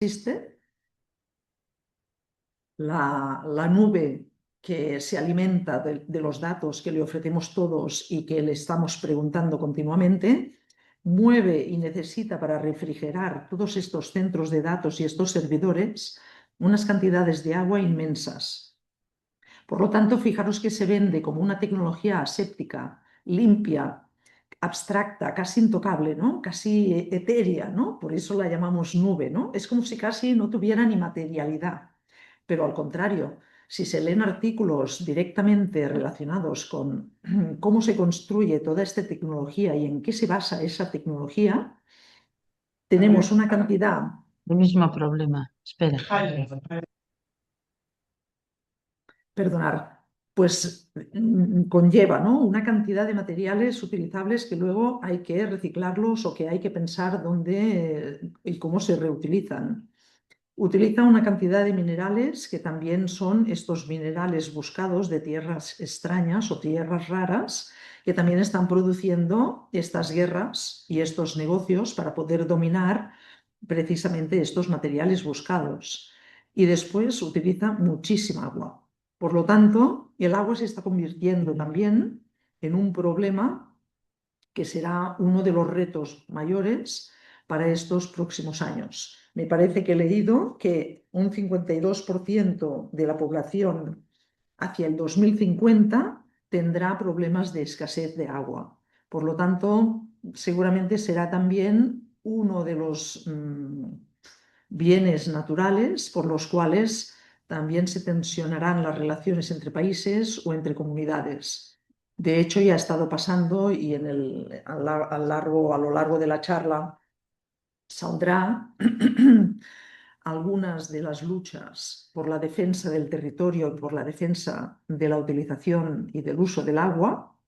existe, la nube que se alimenta de los datos que le ofrecemos todos y que le estamos preguntando continuamente, mueve y necesita para refrigerar todos estos centros de datos y estos servidores unas cantidades de agua inmensas. Por lo tanto, fijaros que se vende como una tecnología aséptica, limpia, abstracta, casi intocable, ¿no? Casi etérea, ¿no? Por eso la llamamos nube, ¿no? Es como si casi no tuviera ni materialidad. Pero al contrario, si se leen artículos directamente relacionados con cómo se construye toda esta tecnología y en qué se basa esa tecnología, tenemos una cantidad. El mismo problema. Espera. Perdonar, pues conlleva, ¿no?, una cantidad de materiales utilizables que luego hay que reciclarlos o que hay que pensar dónde y cómo se reutilizan. Utiliza una cantidad de minerales que también son estos minerales buscados de tierras extrañas o tierras raras, que también están produciendo estas guerras y estos negocios para poder dominar precisamente estos materiales buscados. Y después utiliza muchísima agua. Por lo tanto, el agua se está convirtiendo también en un problema que será uno de los retos mayores para estos próximos años. Me parece que he leído que un 52% de la población hacia el 2050 tendrá problemas de escasez de agua. Por lo tanto, seguramente será también uno de los bienes naturales por los cuales también se tensionarán las relaciones entre países o entre comunidades. De hecho, ya ha estado pasando y a lo largo de la charla saldrá algunas de las luchas por la defensa del territorio y por la defensa de la utilización y del uso del agua.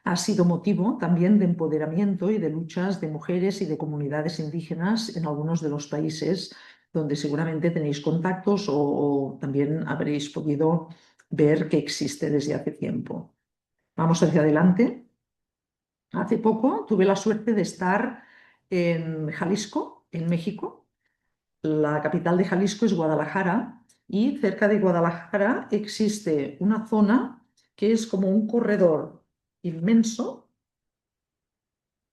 Ha sido motivo también de empoderamiento y de luchas de mujeres y de comunidades indígenas en algunos de los países donde seguramente tenéis contactos o también habréis podido ver que existe desde hace tiempo. Vamos hacia adelante. Hace poco tuve la suerte de estar en Jalisco, en México. La capital de Jalisco es Guadalajara y cerca de Guadalajara existe una zona que es como un corredor inmenso,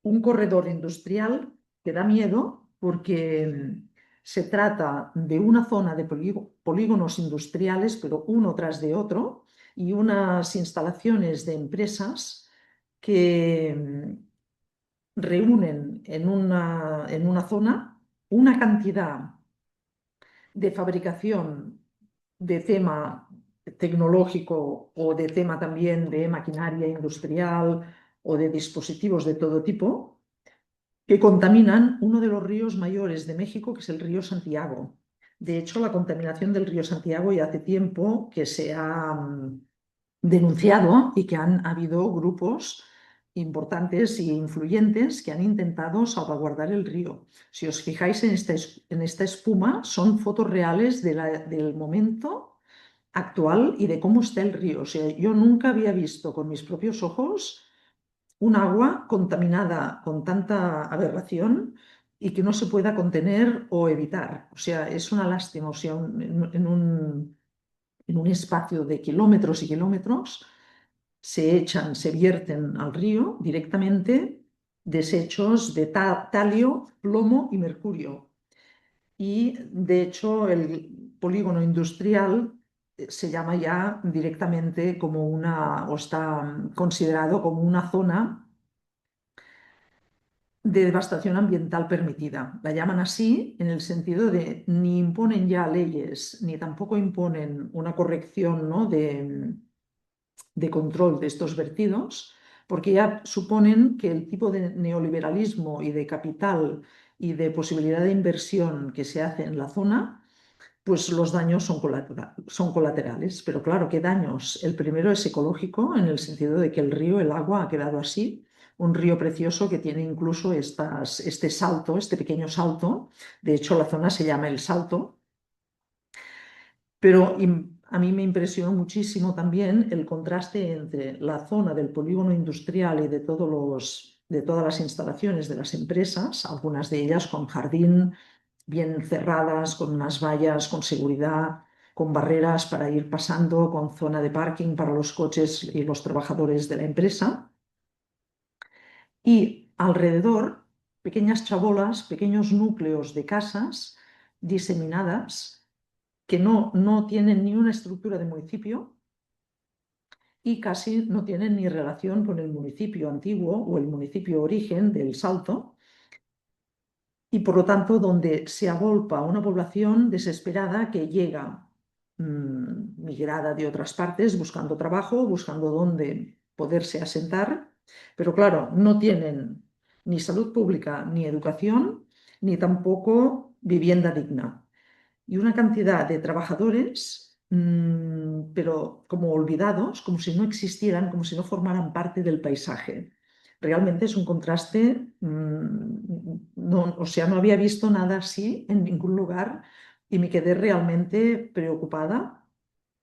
un corredor industrial que da miedo porque se trata de una zona de polígonos industriales, pero uno tras de otro, y unas instalaciones de empresas que reúnen en una zona una cantidad de fabricación de tema tecnológico o de tema también de maquinaria industrial o de dispositivos de todo tipo que contaminan uno de los ríos mayores de México, que es el río Santiago. De hecho, la contaminación del río Santiago ya hace tiempo que se ha denunciado y que han habido grupos importantes e influyentes que han intentado salvaguardar el río. Si os fijáis en esta espuma, son fotos reales del momento actual y de cómo está el río. O sea, yo nunca había visto con mis propios ojos un agua contaminada con tanta aberración y que no se pueda contener o evitar. O sea, es una lástima. O sea, en un espacio de kilómetros y kilómetros se vierten al río directamente desechos de talio, plomo y mercurio. Y de hecho el polígono industrial se llama ya directamente como o está considerado como una zona de devastación ambiental permitida. La llaman así en el sentido de ni imponen ya leyes, ni tampoco imponen una corrección, ¿no?, de control de estos vertidos, porque ya suponen que el tipo de neoliberalismo y de capital y de posibilidad de inversión que se hace en la zona, pues los daños son colaterales. Pero claro, ¿qué daños? El primero es ecológico, en el sentido de que el río, el agua, ha quedado así. Un río precioso que tiene incluso este salto, este pequeño salto. De hecho, la zona se llama El Salto. Pero a mí me impresionó muchísimo también el contraste entre la zona del polígono industrial y de todas las instalaciones de las empresas, algunas de ellas con jardín bien cerradas, con unas vallas, con seguridad, con barreras para ir pasando, con zona de parking para los coches y los trabajadores de la empresa. Y alrededor, pequeñas chabolas, pequeños núcleos de casas diseminadas que no tienen ni una estructura de municipio y casi no tienen ni relación con el municipio antiguo o el municipio origen del Salto, y por lo tanto donde se agolpa una población desesperada que llega migrada de otras partes buscando trabajo, buscando dónde poderse asentar, pero claro, no tienen ni salud pública, ni educación, ni tampoco vivienda digna. Y una cantidad de trabajadores, pero como olvidados, como si no existieran, como si no formaran parte del paisaje. Realmente es un contraste, no, o sea, no había visto nada así en ningún lugar y me quedé realmente preocupada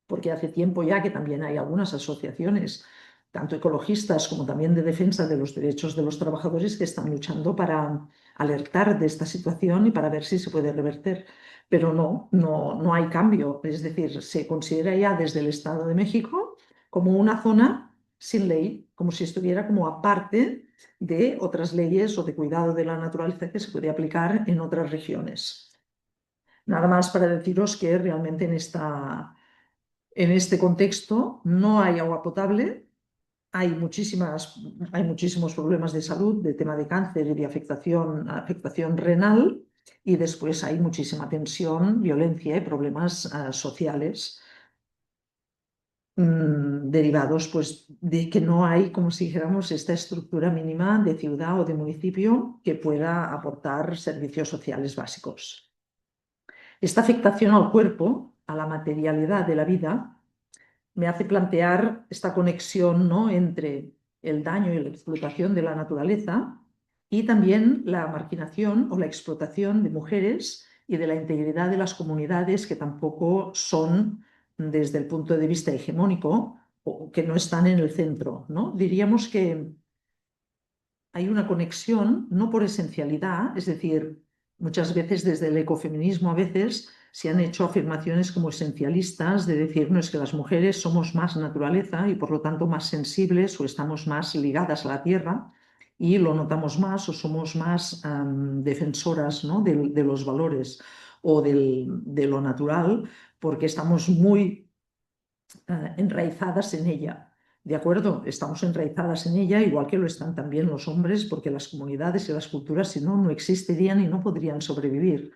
porque hace tiempo ya que también hay algunas asociaciones, tanto ecologistas como también de defensa de los derechos de los trabajadores, que están luchando para alertar de esta situación y para ver si se puede reverter. Pero no hay cambio. Es decir, se considera ya desde el Estado de México como una zona sin ley, como si estuviera como aparte de otras leyes o de cuidado de la naturaleza que se puede aplicar en otras regiones. Nada más para deciros que realmente en este contexto no hay agua potable, hay muchísimos problemas de salud, de tema de cáncer y de afectación renal, y después hay muchísima tensión, violencia y problemas sociales derivados pues, de que no hay, como si dijéramos, esta estructura mínima de ciudad o de municipio que pueda aportar servicios sociales básicos. Esta afectación al cuerpo, a la materialidad de la vida, me hace plantear esta conexión, ¿no?, entre el daño y la explotación de la naturaleza y también la marginación o la explotación de mujeres y de la integridad de las comunidades que tampoco son desde el punto de vista hegemónico o que no están en el centro, ¿no? Diríamos que hay una conexión, no por esencialidad, es decir, muchas veces desde el ecofeminismo a veces se han hecho afirmaciones como esencialistas de decir, no, es que las mujeres somos más naturaleza y por lo tanto más sensibles o estamos más ligadas a la tierra y lo notamos más o somos más defensoras, ¿no?, de los valores o de lo natural porque estamos muy enraizadas en ella. ¿De acuerdo? Estamos enraizadas en ella, igual que lo están también los hombres, porque las comunidades y las culturas, si no, no existirían y no podrían sobrevivir.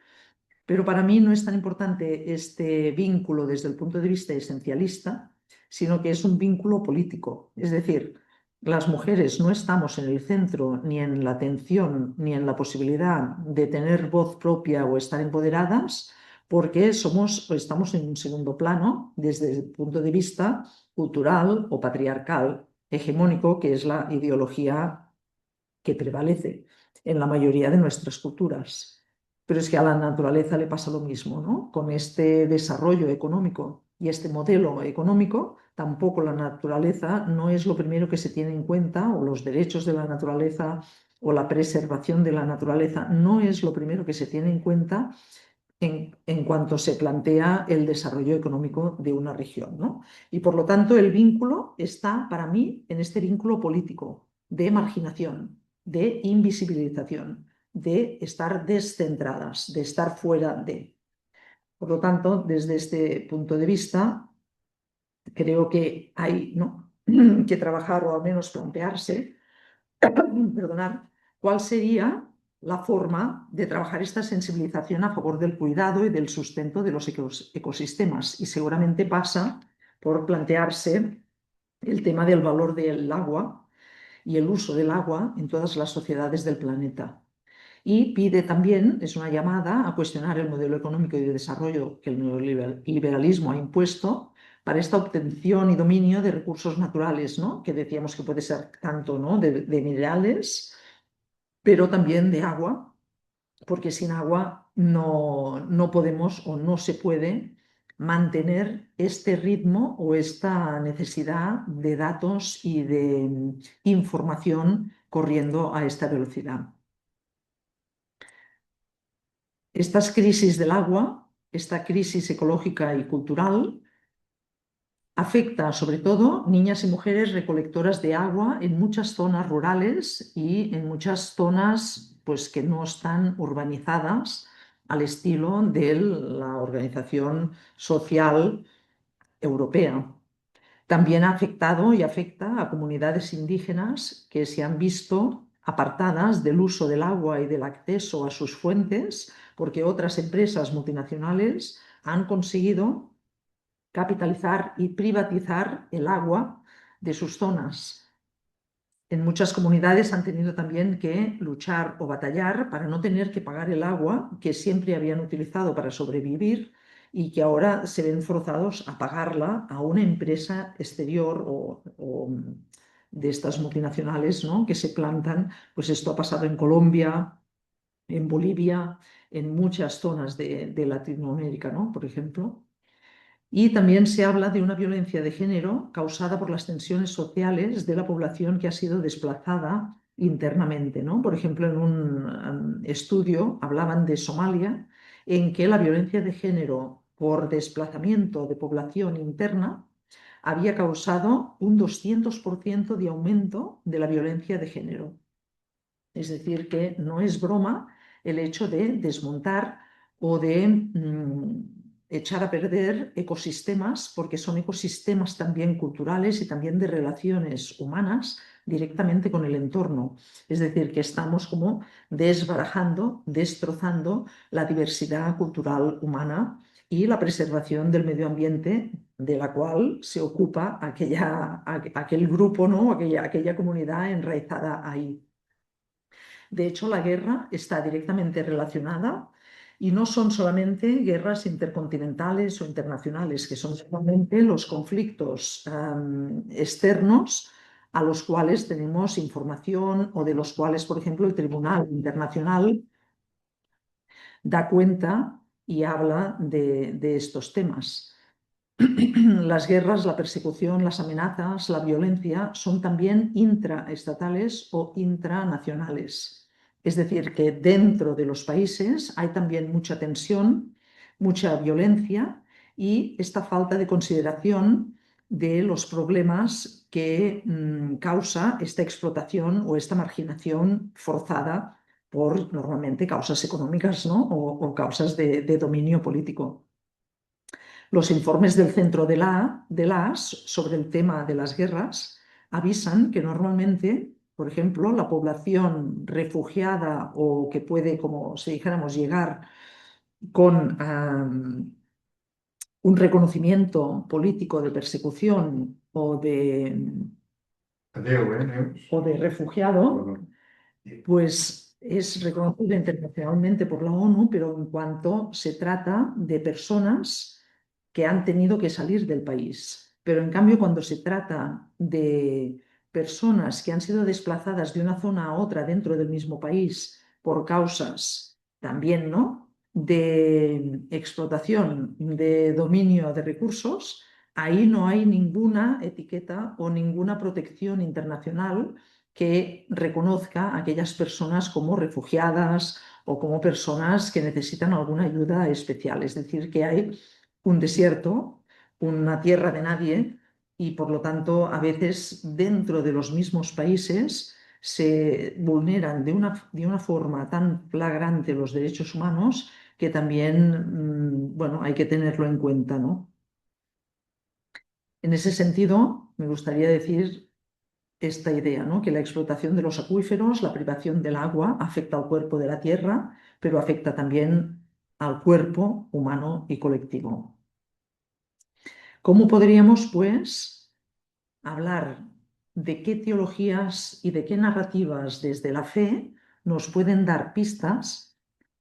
Pero para mí no es tan importante este vínculo desde el punto de vista esencialista, sino que es un vínculo político. Es decir, las mujeres no estamos en el centro, ni en la atención, ni en la posibilidad de tener voz propia o estar empoderadas, porque estamos en un segundo plano desde el punto de vista cultural o patriarcal, hegemónico, que es la ideología que prevalece en la mayoría de nuestras culturas. Pero es que a la naturaleza le pasa lo mismo, ¿no? Con este desarrollo económico y este modelo económico, tampoco la naturaleza no es lo primero que se tiene en cuenta, o los derechos de la naturaleza o la preservación de la naturaleza no es lo primero que se tiene en cuenta en cuanto se plantea el desarrollo económico de una región, ¿no? Y por lo tanto el vínculo está para mí en este vínculo político de marginación, de invisibilización, de estar descentradas, de estar fuera de. Por lo tanto, desde este punto de vista, creo que hay, ¿no?, que trabajar o al menos plantearse, perdonar, cuál sería la forma de trabajar esta sensibilización a favor del cuidado y del sustento de los ecosistemas. Y seguramente pasa por plantearse el tema del valor del agua y el uso del agua en todas las sociedades del planeta. Y pide también, es una llamada a cuestionar el modelo económico y de desarrollo que el neoliberalismo ha impuesto para esta obtención y dominio de recursos naturales, ¿no?, que decíamos que puede ser tanto, ¿no?, de minerales, pero también de agua, porque sin agua no podemos o no se puede mantener este ritmo o esta necesidad de datos y de información corriendo a esta velocidad. Estas crisis del agua, esta crisis ecológica y cultural, afecta sobre todo niñas y mujeres recolectoras de agua en muchas zonas rurales y en muchas zonas pues, que no están urbanizadas al estilo de la Organización Social Europea. También ha afectado y afecta a comunidades indígenas que se han visto apartadas del uso del agua y del acceso a sus fuentes porque otras empresas multinacionales han conseguido capitalizar y privatizar el agua de sus zonas. En muchas comunidades han tenido también que luchar o batallar para no tener que pagar el agua que siempre habían utilizado para sobrevivir y que ahora se ven forzados a pagarla a una empresa exterior o de estas multinacionales, ¿no? Que se plantan. Pues esto ha pasado en Colombia, en Bolivia, en muchas zonas de Latinoamérica, ¿no? Por ejemplo. Y también se habla de una violencia de género causada por las tensiones sociales de la población que ha sido desplazada internamente, ¿no? Por ejemplo, en un estudio hablaban de Somalia, en que la violencia de género por desplazamiento de población interna había causado un 200% de aumento de la violencia de género. Es decir, que no es broma el hecho de desmontar o de echar a perder ecosistemas, porque son ecosistemas también culturales y también de relaciones humanas directamente con el entorno. Es decir, que estamos como desbarajando, destrozando la diversidad cultural humana y la preservación del medio ambiente de la cual se ocupa aquel grupo, ¿no? aquella comunidad enraizada ahí. De hecho, la guerra está directamente relacionada y no son solamente guerras intercontinentales o internacionales, que son solamente los conflictos externos a los cuales tenemos información o de los cuales, por ejemplo, el Tribunal Internacional da cuenta y habla de estos temas. Las guerras, la persecución, las amenazas, la violencia son también intraestatales o intranacionales. Es decir, que dentro de los países hay también mucha tensión, mucha violencia y esta falta de consideración de los problemas que causa esta explotación o esta marginación forzada por normalmente causas económicas, ¿no? o causas de dominio político. Los informes del Centro de las sobre el tema de las guerras avisan que normalmente, por ejemplo, la población refugiada o que puede, como si dijéramos, llegar con un reconocimiento político de persecución o de refugiado, pues es reconocida internacionalmente por la ONU, pero en cuanto se trata de personas que han tenido que salir del país. Pero en cambio, cuando se trata de personas que han sido desplazadas de una zona a otra dentro del mismo país por causas también, ¿no? de explotación, de dominio de recursos, ahí no hay ninguna etiqueta o ninguna protección internacional que reconozca a aquellas personas como refugiadas o como personas que necesitan alguna ayuda especial. Es decir, que hay un desierto, una tierra de nadie y por lo tanto a veces dentro de los mismos países se vulneran de una forma tan flagrante los derechos humanos que también, bueno, hay que tenerlo en cuenta, ¿no? En ese sentido, me gustaría decir esta idea, ¿no? Que la explotación de los acuíferos, la privación del agua afecta al cuerpo de la tierra, pero afecta también al cuerpo humano y colectivo. ¿Cómo podríamos, pues, hablar de qué teologías y de qué narrativas desde la fe nos pueden dar pistas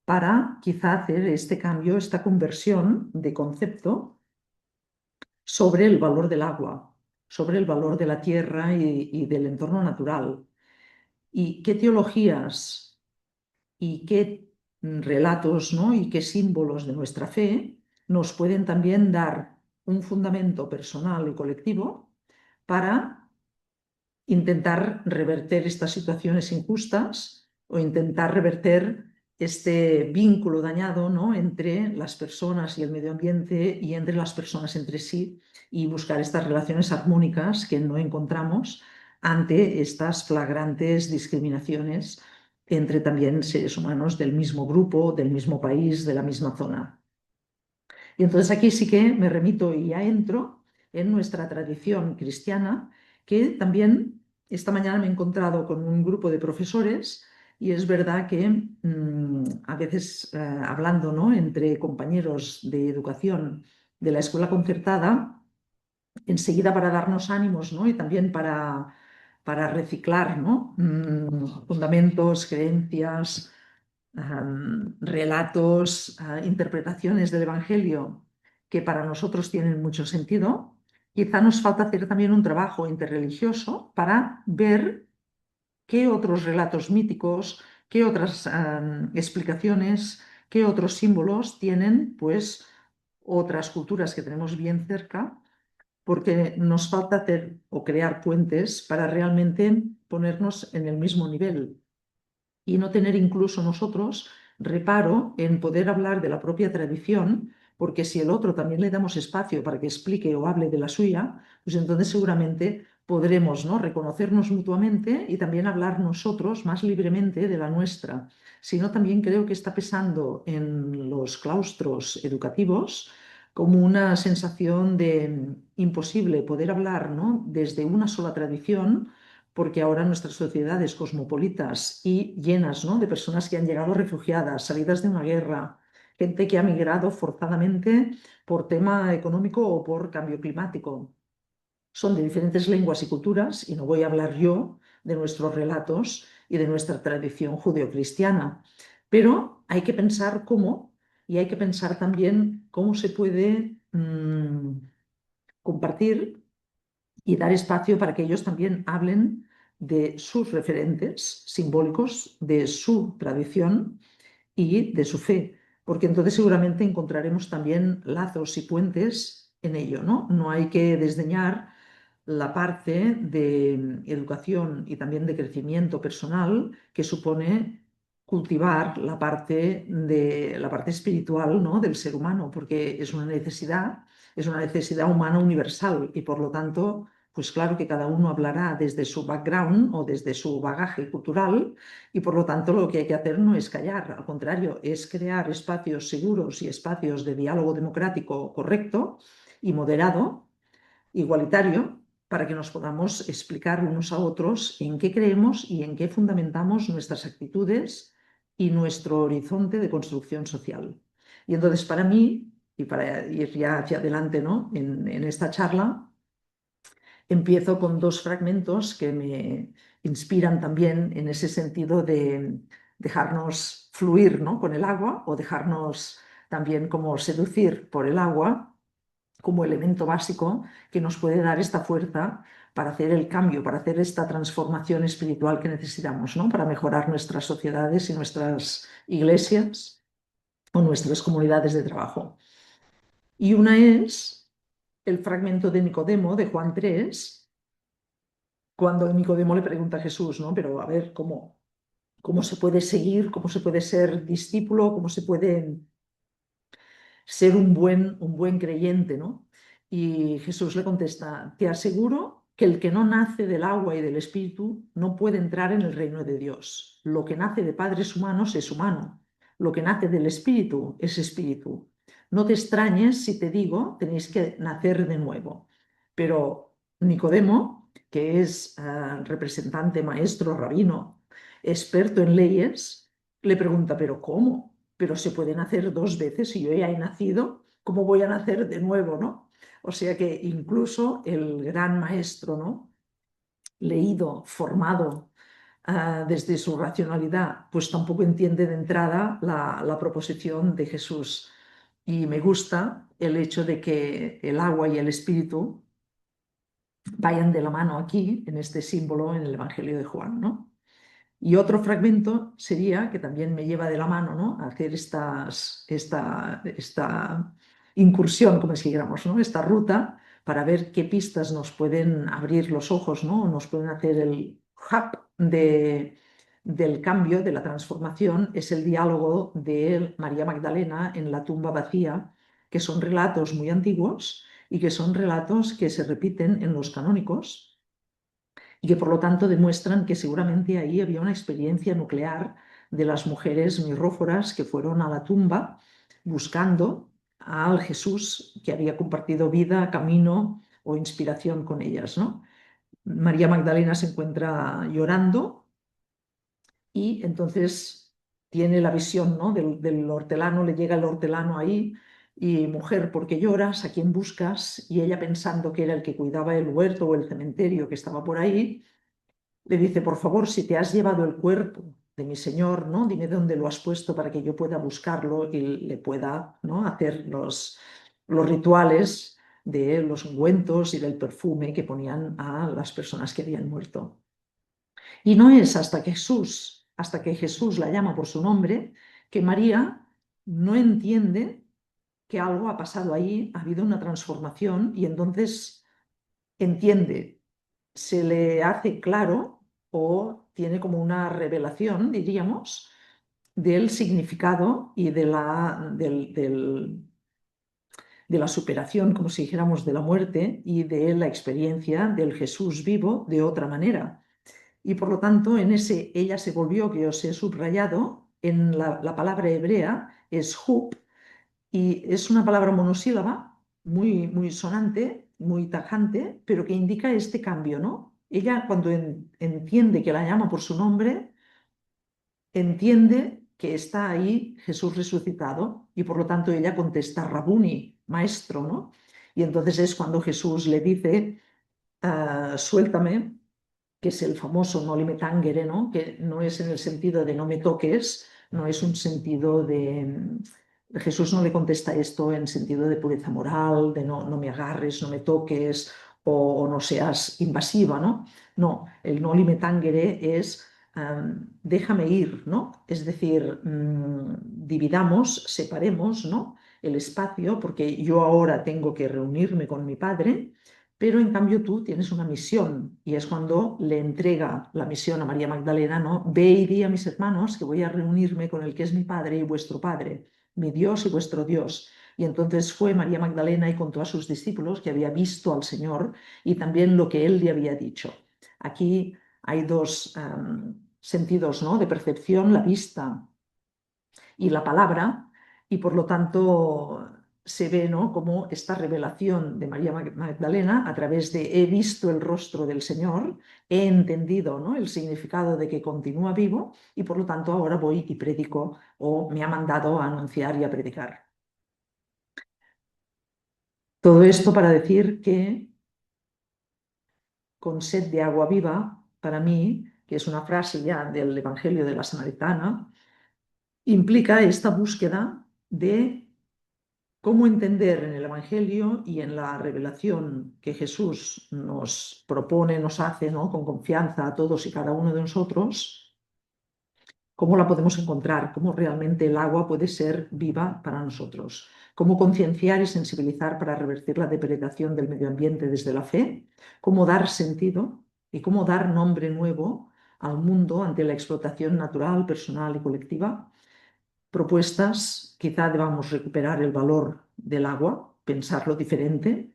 para quizá hacer este cambio, esta conversión de concepto sobre el valor del agua, sobre el valor de la tierra y del entorno natural? ¿Y qué teologías y qué relatos, ¿no? y qué símbolos de nuestra fe nos pueden también dar un fundamento personal y colectivo para intentar reverter estas situaciones injustas o intentar reverter este vínculo dañado, ¿no?, entre las personas y el medio ambiente y entre las personas entre sí y buscar estas relaciones armónicas que no encontramos ante estas flagrantes discriminaciones entre también seres humanos del mismo grupo, del mismo país, de la misma zona. Y entonces aquí sí que me remito y ya entro en nuestra tradición cristiana, que también esta mañana me he encontrado con un grupo de profesores y es verdad que a veces hablando, ¿no?, entre compañeros de educación de la escuela concertada, enseguida para darnos ánimos, ¿no?, y también para reciclar, ¿no?, fundamentos, creencias, relatos, interpretaciones del Evangelio que para nosotros tienen mucho sentido, quizá nos falta hacer también un trabajo interreligioso para ver qué otros relatos míticos, qué otras explicaciones, qué otros símbolos tienen pues otras culturas que tenemos bien cerca, porque nos falta hacer o crear puentes para realmente ponernos en el mismo nivel y no tener incluso nosotros reparo en poder hablar de la propia tradición, porque si el otro también le damos espacio para que explique o hable de la suya, pues entonces seguramente podremos, ¿no?, reconocernos mutuamente y también hablar nosotros más libremente de la nuestra. Si no, también creo que está pesando en los claustros educativos como una sensación de imposible poder hablar, ¿no?, desde una sola tradición, porque ahora nuestras sociedades cosmopolitas y llenas, ¿no?, de personas que han llegado refugiadas, salidas de una guerra, gente que ha migrado forzadamente por tema económico o por cambio climático, son de diferentes lenguas y culturas, y no voy a hablar yo de nuestros relatos y de nuestra tradición judeocristiana, pero hay que pensar cómo, y hay que pensar también cómo se puede compartir y dar espacio para que ellos también hablen de sus referentes simbólicos, de su tradición y de su fe, porque entonces seguramente encontraremos también lazos y puentes en ello, ¿no? No hay que desdeñar la parte de educación y también de crecimiento personal que supone cultivar la parte espiritual, ¿no?, del ser humano, porque es una necesidad humana universal y por lo tanto, pues claro que cada uno hablará desde su background o desde su bagaje cultural y por lo tanto lo que hay que hacer no es callar, al contrario, es crear espacios seguros y espacios de diálogo democrático correcto y moderado, igualitario, para que nos podamos explicar unos a otros en qué creemos y en qué fundamentamos nuestras actitudes y nuestro horizonte de construcción social. Y entonces para mí, y para ir ya hacia adelante, ¿no?, en esta charla, empiezo con dos fragmentos que me inspiran también en ese sentido de dejarnos fluir, ¿no?, con el agua o dejarnos también como seducir por el agua como elemento básico que nos puede dar esta fuerza para hacer el cambio, para hacer esta transformación espiritual que necesitamos, ¿no?, para mejorar nuestras sociedades y nuestras iglesias o nuestras comunidades de trabajo. Y una es el fragmento de Nicodemo, de Juan 3, cuando Nicodemo le pregunta a Jesús, ¿no?, pero a ver, ¿cómo se puede seguir, cómo se puede ser discípulo, cómo se puede ser un buen creyente, ¿no? Y Jesús le contesta, te aseguro que el que no nace del agua y del espíritu no puede entrar en el reino de Dios. Lo que nace de padres humanos es humano. Lo que nace del espíritu es espíritu. No te extrañes si te digo, tenéis que nacer de nuevo. Pero Nicodemo, que es representante, maestro, rabino, experto en leyes, le pregunta, ¿pero cómo? Pero se pueden hacer dos veces y yo ya he nacido, ¿cómo voy a nacer de nuevo, no? O sea que incluso el gran maestro, ¿no?, leído, formado desde su racionalidad, pues tampoco entiende de entrada la proposición de Jesús. Y me gusta el hecho de que el agua y el espíritu vayan de la mano aquí, en este símbolo, en el Evangelio de Juan, ¿no? Y otro fragmento sería, que también me lleva de la mano, ¿no?, a hacer esta incursión, como si dijéramos, ¿no?, esta ruta, para ver qué pistas nos pueden abrir los ojos, ¿no?, o nos pueden hacer el hub del cambio, de la transformación, es el diálogo de María Magdalena en la tumba vacía, que son relatos muy antiguos y que son relatos que se repiten en los canónicos y que por lo tanto demuestran que seguramente ahí había una experiencia nuclear de las mujeres mirróforas que fueron a la tumba buscando al Jesús que había compartido vida, camino o inspiración con ellas, ¿no? María Magdalena se encuentra llorando y entonces tiene la visión, ¿no? del hortelano, le llega el hortelano ahí y mujer, ¿por qué lloras? ¿A quién buscas? Y ella pensando que era el que cuidaba el huerto o el cementerio que estaba por ahí, le dice, por favor, si te has llevado el cuerpo de mi señor, ¿no? Dime dónde lo has puesto para que yo pueda buscarlo y le pueda, ¿no? hacer los rituales de los ungüentos y del perfume que ponían a las personas que habían muerto. Y no es hasta que Jesús la llama por su nombre, que María no entiende que algo ha pasado ahí, ha habido una transformación y entonces entiende, se le hace claro o tiene como una revelación, diríamos, del significado y de la superación, como si dijéramos, de la muerte y de la experiencia del Jesús vivo de otra manera. Y por lo tanto, en ese ella se volvió, que os he subrayado, en la palabra hebrea es hub, y es una palabra monosílaba, muy, muy sonante, muy tajante, pero que indica este cambio, ¿no? Ella cuando entiende que la llama por su nombre, entiende que está ahí Jesús resucitado y por lo tanto ella contesta Rabuni, maestro, ¿no? Y entonces es cuando Jesús le dice, suéltame, que es el famoso no me tangere, ¿no? Que no es en el sentido de no me toques, no es un sentido de... Jesús no le contesta esto en sentido de pureza moral, de no me agarres, no me toques o no seas invasiva, ¿no? No, el no me tangere es déjame ir, ¿no? Es decir, dividamos, separemos, ¿no? El espacio, porque yo ahora tengo que reunirme con mi padre, pero en cambio tú tienes una misión y es cuando le entrega la misión a María Magdalena, ¿no? Ve y di a mis hermanos que voy a reunirme con el que es mi Padre y vuestro Padre, mi Dios y vuestro Dios. Y entonces fue María Magdalena y contó a sus discípulos que había visto al Señor y también lo que él le había dicho. Aquí hay dos sentidos, ¿no? de percepción, la vista y la palabra, y por lo tanto se ve, ¿no? como esta revelación de María Magdalena a través de he visto el rostro del Señor, he entendido, ¿no? el significado de que continúa vivo y por lo tanto ahora voy y predico o me ha mandado a anunciar y a predicar. Todo esto para decir que con sed de agua viva, para mí, que es una frase ya del Evangelio de la Samaritana, implica esta búsqueda de cómo entender en el Evangelio y en la revelación que Jesús nos propone, nos hace, ¿no? con confianza a todos y cada uno de nosotros, cómo la podemos encontrar, cómo realmente el agua puede ser viva para nosotros, cómo concienciar y sensibilizar para revertir la depredación del medio ambiente desde la fe, cómo dar sentido y cómo dar nombre nuevo al mundo ante la explotación natural, personal y colectiva. Propuestas, quizá debamos recuperar el valor del agua, pensarlo diferente.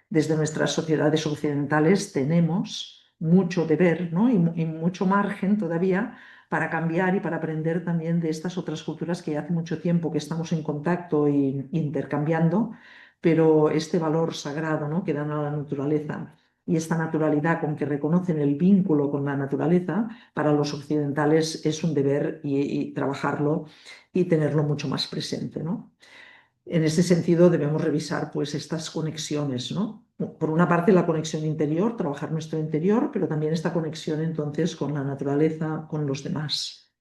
Desde nuestras sociedades occidentales tenemos mucho deber, ¿no? y mucho margen todavía para cambiar y para aprender también de estas otras culturas que hace mucho tiempo que estamos en contacto e intercambiando, pero este valor sagrado, ¿no? que dan a la naturaleza y esta naturalidad con que reconocen el vínculo con la naturaleza, para los occidentales es un deber y trabajarlo y tenerlo mucho más presente, ¿no? En ese sentido debemos revisar pues estas conexiones, ¿no? Por una parte la conexión interior, trabajar nuestro interior, pero también esta conexión entonces con la naturaleza, con los demás.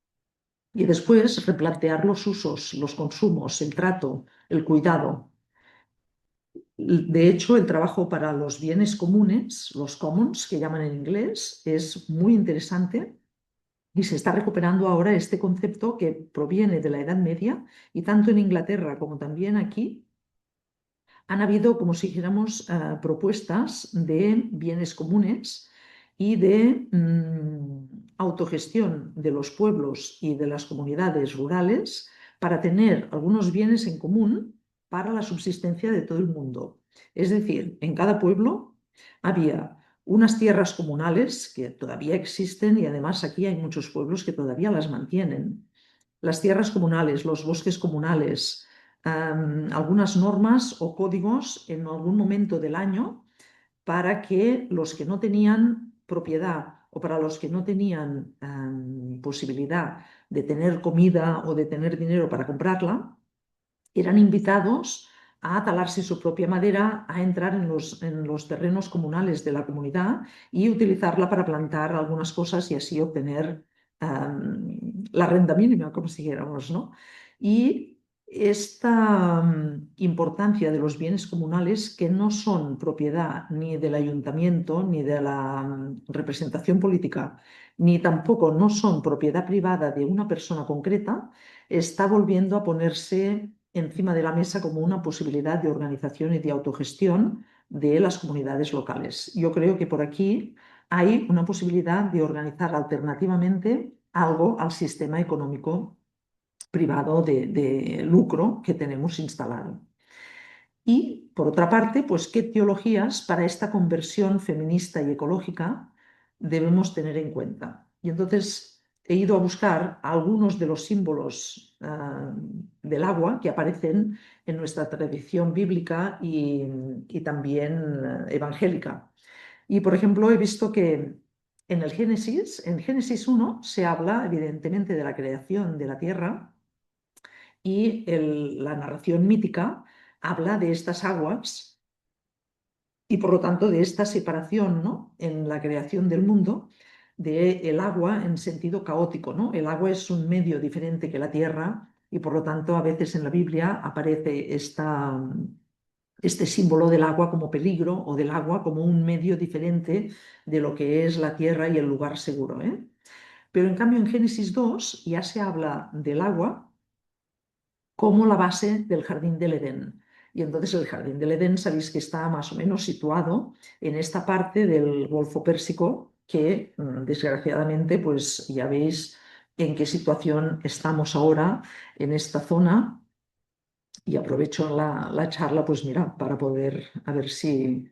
Y después replantear los usos, los consumos, el trato, el cuidado. De hecho, el trabajo para los bienes comunes, los commons que llaman en inglés, es muy interesante y se está recuperando ahora este concepto que proviene de la Edad Media y tanto en Inglaterra como también aquí han habido, como si dijéramos, propuestas de bienes comunes y de autogestión de los pueblos y de las comunidades rurales para tener algunos bienes en común para la subsistencia de todo el mundo. Es decir, en cada pueblo había unas tierras comunales que todavía existen y además aquí hay muchos pueblos que todavía las mantienen. Las tierras comunales, los bosques comunales, algunas normas o códigos en algún momento del año para que los que no tenían propiedad o para los que no tenían posibilidad de tener comida o de tener dinero para comprarla, eran invitados a talarse su propia madera, a entrar en los terrenos comunales de la comunidad y utilizarla para plantar algunas cosas y así obtener la renta mínima, como si dijéramos, ¿no? Y esta importancia de los bienes comunales que no son propiedad ni del ayuntamiento ni de la representación política, ni tampoco no son propiedad privada de una persona concreta, está volviendo a ponerse encima de la mesa como una posibilidad de organización y de autogestión de las comunidades locales. Yo creo que por aquí hay una posibilidad de organizar alternativamente algo al sistema económico privado de lucro que tenemos instalado. Y, por otra parte, pues qué teologías para esta conversión feminista y ecológica debemos tener en cuenta. Y entonces he ido a buscar algunos de los símbolos del agua que aparecen en nuestra tradición bíblica y también evangélica. Y, por ejemplo, he visto que en Génesis 1 se habla evidentemente de la creación de la tierra y la narración mítica habla de estas aguas y por lo tanto de esta separación, ¿no?, en la creación del mundo del agua en sentido caótico, ¿no? El agua es un medio diferente que la tierra y por lo tanto a veces en la Biblia aparece este símbolo del agua como peligro o del agua como un medio diferente de lo que es la tierra y el lugar seguro, ¿eh? Pero en cambio en Génesis 2 ya se habla del agua como la base del jardín del Edén. Y entonces el jardín del Edén sabéis que está más o menos situado en esta parte del Golfo Pérsico que desgraciadamente pues ya veis en qué situación estamos ahora en esta zona y aprovecho la charla pues mira para poder a ver si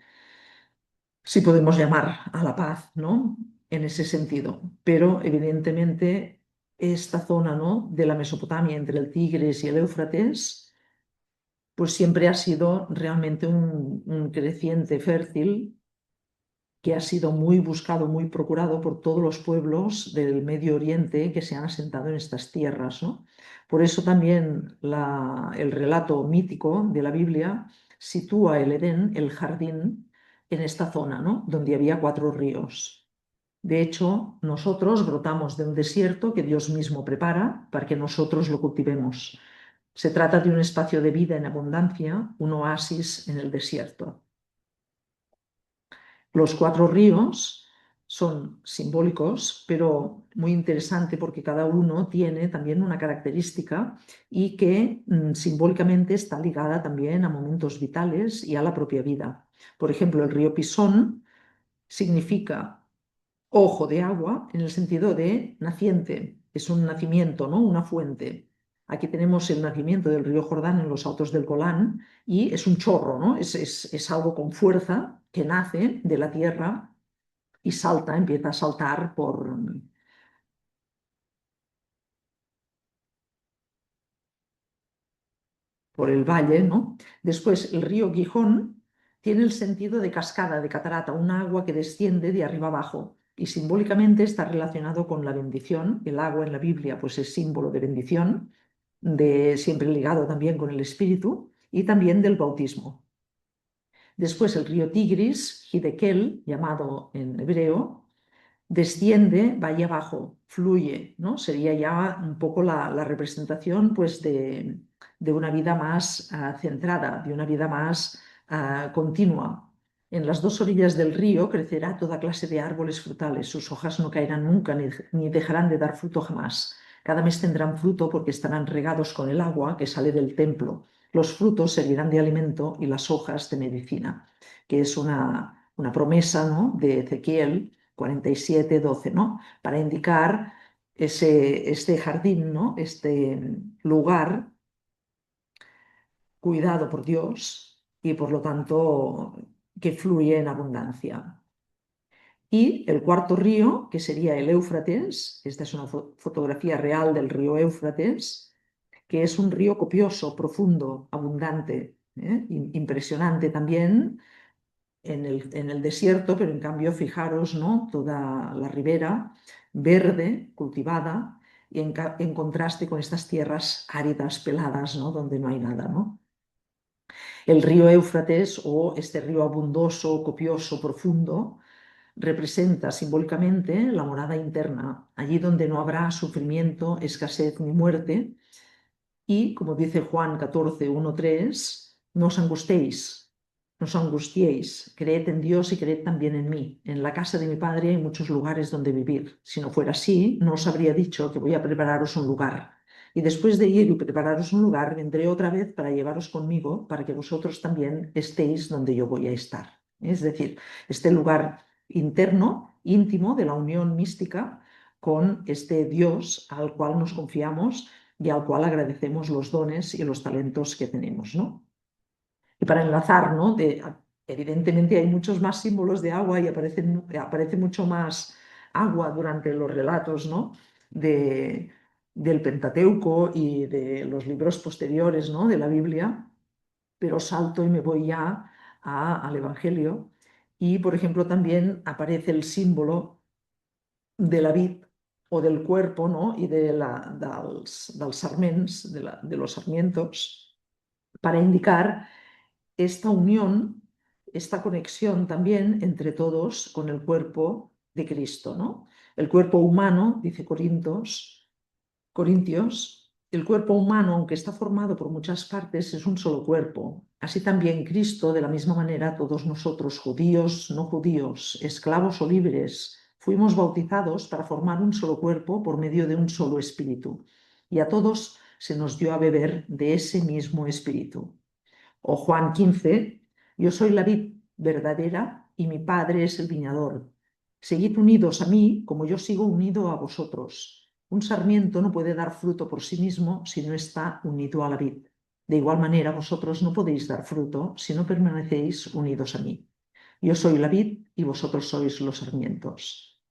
podemos llamar a la paz, ¿no? En ese sentido. Pero evidentemente esta zona, ¿no?, de la Mesopotamia entre el Tigris y el Éufrates pues siempre ha sido realmente un creciente fértil que ha sido muy buscado, muy procurado por todos los pueblos del Medio Oriente que se han asentado en estas tierras, ¿no? Por eso también el relato mítico de la Biblia sitúa el Edén, el jardín, en esta zona, ¿no?, donde había 4 ríos. De hecho, nosotros brotamos de un desierto que Dios mismo prepara para que nosotros lo cultivemos. Se trata de un espacio de vida en abundancia, un oasis en el desierto. Los 4 ríos son simbólicos, pero muy interesante porque cada uno tiene también una característica y que simbólicamente está ligada también a momentos vitales y a la propia vida. Por ejemplo, el río Pisón significa ojo de agua en el sentido de naciente, es un nacimiento, ¿no?, una fuente. Aquí tenemos el nacimiento del río Jordán en los Altos del Golán y es un chorro, ¿no? Es algo con fuerza que nace de la tierra y salta, empieza a saltar por el valle, ¿no? Después, el río Gijón tiene el sentido de cascada, de catarata, un agua que desciende de arriba abajo y simbólicamente está relacionado con la bendición. El agua en la Biblia pues es símbolo de bendición, siempre ligado también con el espíritu y también del bautismo. Después el río Tigris, Hidekel, llamado en hebreo, desciende, va allá abajo, fluye, ¿no? Sería ya un poco la representación pues, de una vida más centrada, de una vida más continua. En las 2 orillas del río crecerá toda clase de árboles frutales, sus hojas no caerán nunca ni dejarán de dar fruto jamás. Cada mes tendrán fruto porque estarán regados con el agua que sale del templo. Los frutos servirán de alimento y las hojas de medicina, que es una promesa, ¿no?, de Ezequiel 47, 12, ¿no? Para indicar este jardín, ¿no? Este lugar cuidado por Dios y por lo tanto que fluye en abundancia. Y el cuarto río, que sería el Éufrates, esta es una fotografía real del río Éufrates, que es un río copioso, profundo, abundante, impresionante también en el desierto, pero en cambio fijaros, ¿no? Toda la ribera verde, cultivada, y en contraste con estas tierras áridas, peladas, ¿no? Donde no hay nada, ¿no? El río Éufrates o este río abundoso, copioso, profundo, representa simbólicamente la morada interna, allí donde no habrá sufrimiento, escasez ni muerte. Y, como dice Juan 14, 1, 3, no os angustéis, no os angustiéis, creed en Dios y creed también en mí. En la casa de mi Padre hay muchos lugares donde vivir. Si no fuera así, no os habría dicho que voy a prepararos un lugar. Y después de ir y prepararos un lugar, vendré otra vez para llevaros conmigo, para que vosotros también estéis donde yo voy a estar. Es decir, este lugar interno, íntimo de la unión mística con este Dios al cual nos confiamos y al cual agradecemos los dones y los talentos que tenemos, ¿no? Y para enlazar, ¿no? Evidentemente hay muchos más símbolos de agua y aparece mucho más agua durante los relatos, ¿no? Del Pentateuco y de los libros posteriores, ¿no? De la Biblia, pero salto y me voy ya al Evangelio. Y, por ejemplo, también aparece el símbolo de la vid o del cuerpo, no? I dels sarments, de los sarmientos, para indicar esta unión, esta conexión también entre todos con el cuerpo de Cristo, ¿no? El cuerpo humano, dice Corintios, el cuerpo humano, aunque está formado por muchas partes, es un solo cuerpo. Así también Cristo, de la misma manera, todos nosotros, judíos, no judíos, esclavos o libres, fuimos bautizados para formar un solo cuerpo por medio de un solo espíritu. Y a todos se nos dio a beber de ese mismo espíritu. O Juan 15, yo soy la vid verdadera y mi Padre es el viñador. Seguid unidos a mí como yo sigo unido a vosotros. Un sarmiento no puede dar fruto por sí mismo si no está unido a la vid. De igual manera, vosotros no podéis dar fruto si no permanecéis unidos a mí. Yo soy la vid y vosotros sois los sarmientos.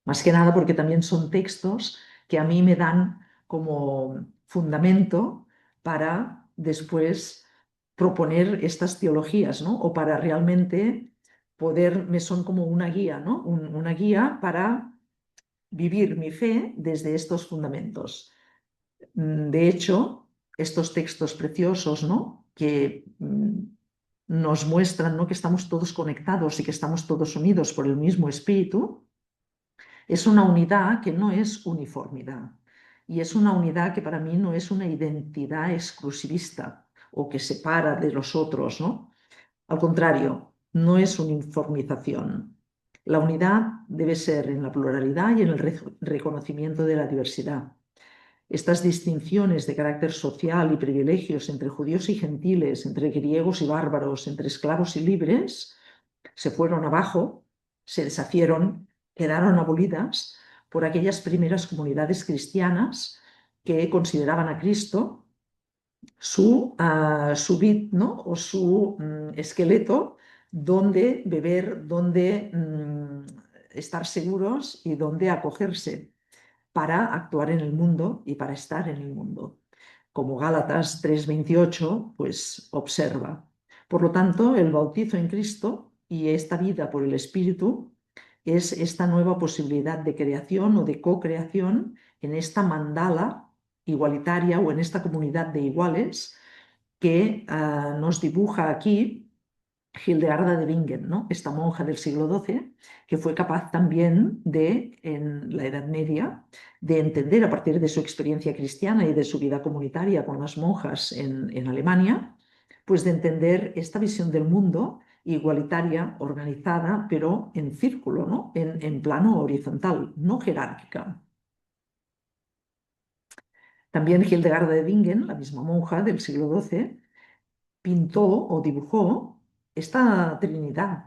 Más que nada porque también son textos que a mí me dan como fundamento para después proponer estas teologías, ¿no? O para realmente poder, me son como una guía, ¿no? Una guía para vivir mi fe desde estos fundamentos. De hecho, estos textos preciosos, ¿no? Que nos muestran, ¿no? Que estamos todos conectados y que estamos todos unidos por el mismo espíritu, es una unidad que no es uniformidad. Y es una unidad que para mí no es una identidad exclusivista o que separa de los otros, ¿no? Al contrario, no es uniformización. La unidad debe ser en la pluralidad y en el reconocimiento de la diversidad. Estas distinciones de carácter social y privilegios entre judíos y gentiles, entre griegos y bárbaros, entre esclavos y libres, se fueron abajo, se deshacieron, quedaron abolidas por aquellas primeras comunidades cristianas que consideraban a Cristo su vid, ¿no? O su esqueleto donde beber, donde estar seguros y donde acogerse para actuar en el mundo y para estar en el mundo. Como Gálatas 3:28, pues observa. Por lo tanto, el bautizo en Cristo y esta vida por el Espíritu es esta nueva posibilidad de creación o de co-creación en esta mandala igualitaria o en esta comunidad de iguales que nos dibuja aquí Hildegarda de Bingen, ¿no? Esta monja del siglo XII, que fue capaz también de, en la Edad Media, de entender a partir de su experiencia cristiana y de su vida comunitaria con las monjas en Alemania, pues de entender esta visión del mundo igualitaria, organizada, pero en círculo, ¿no? En plano horizontal, no jerárquica. También Hildegarda de Bingen, la misma monja del siglo XII, pintó o dibujó esta Trinidad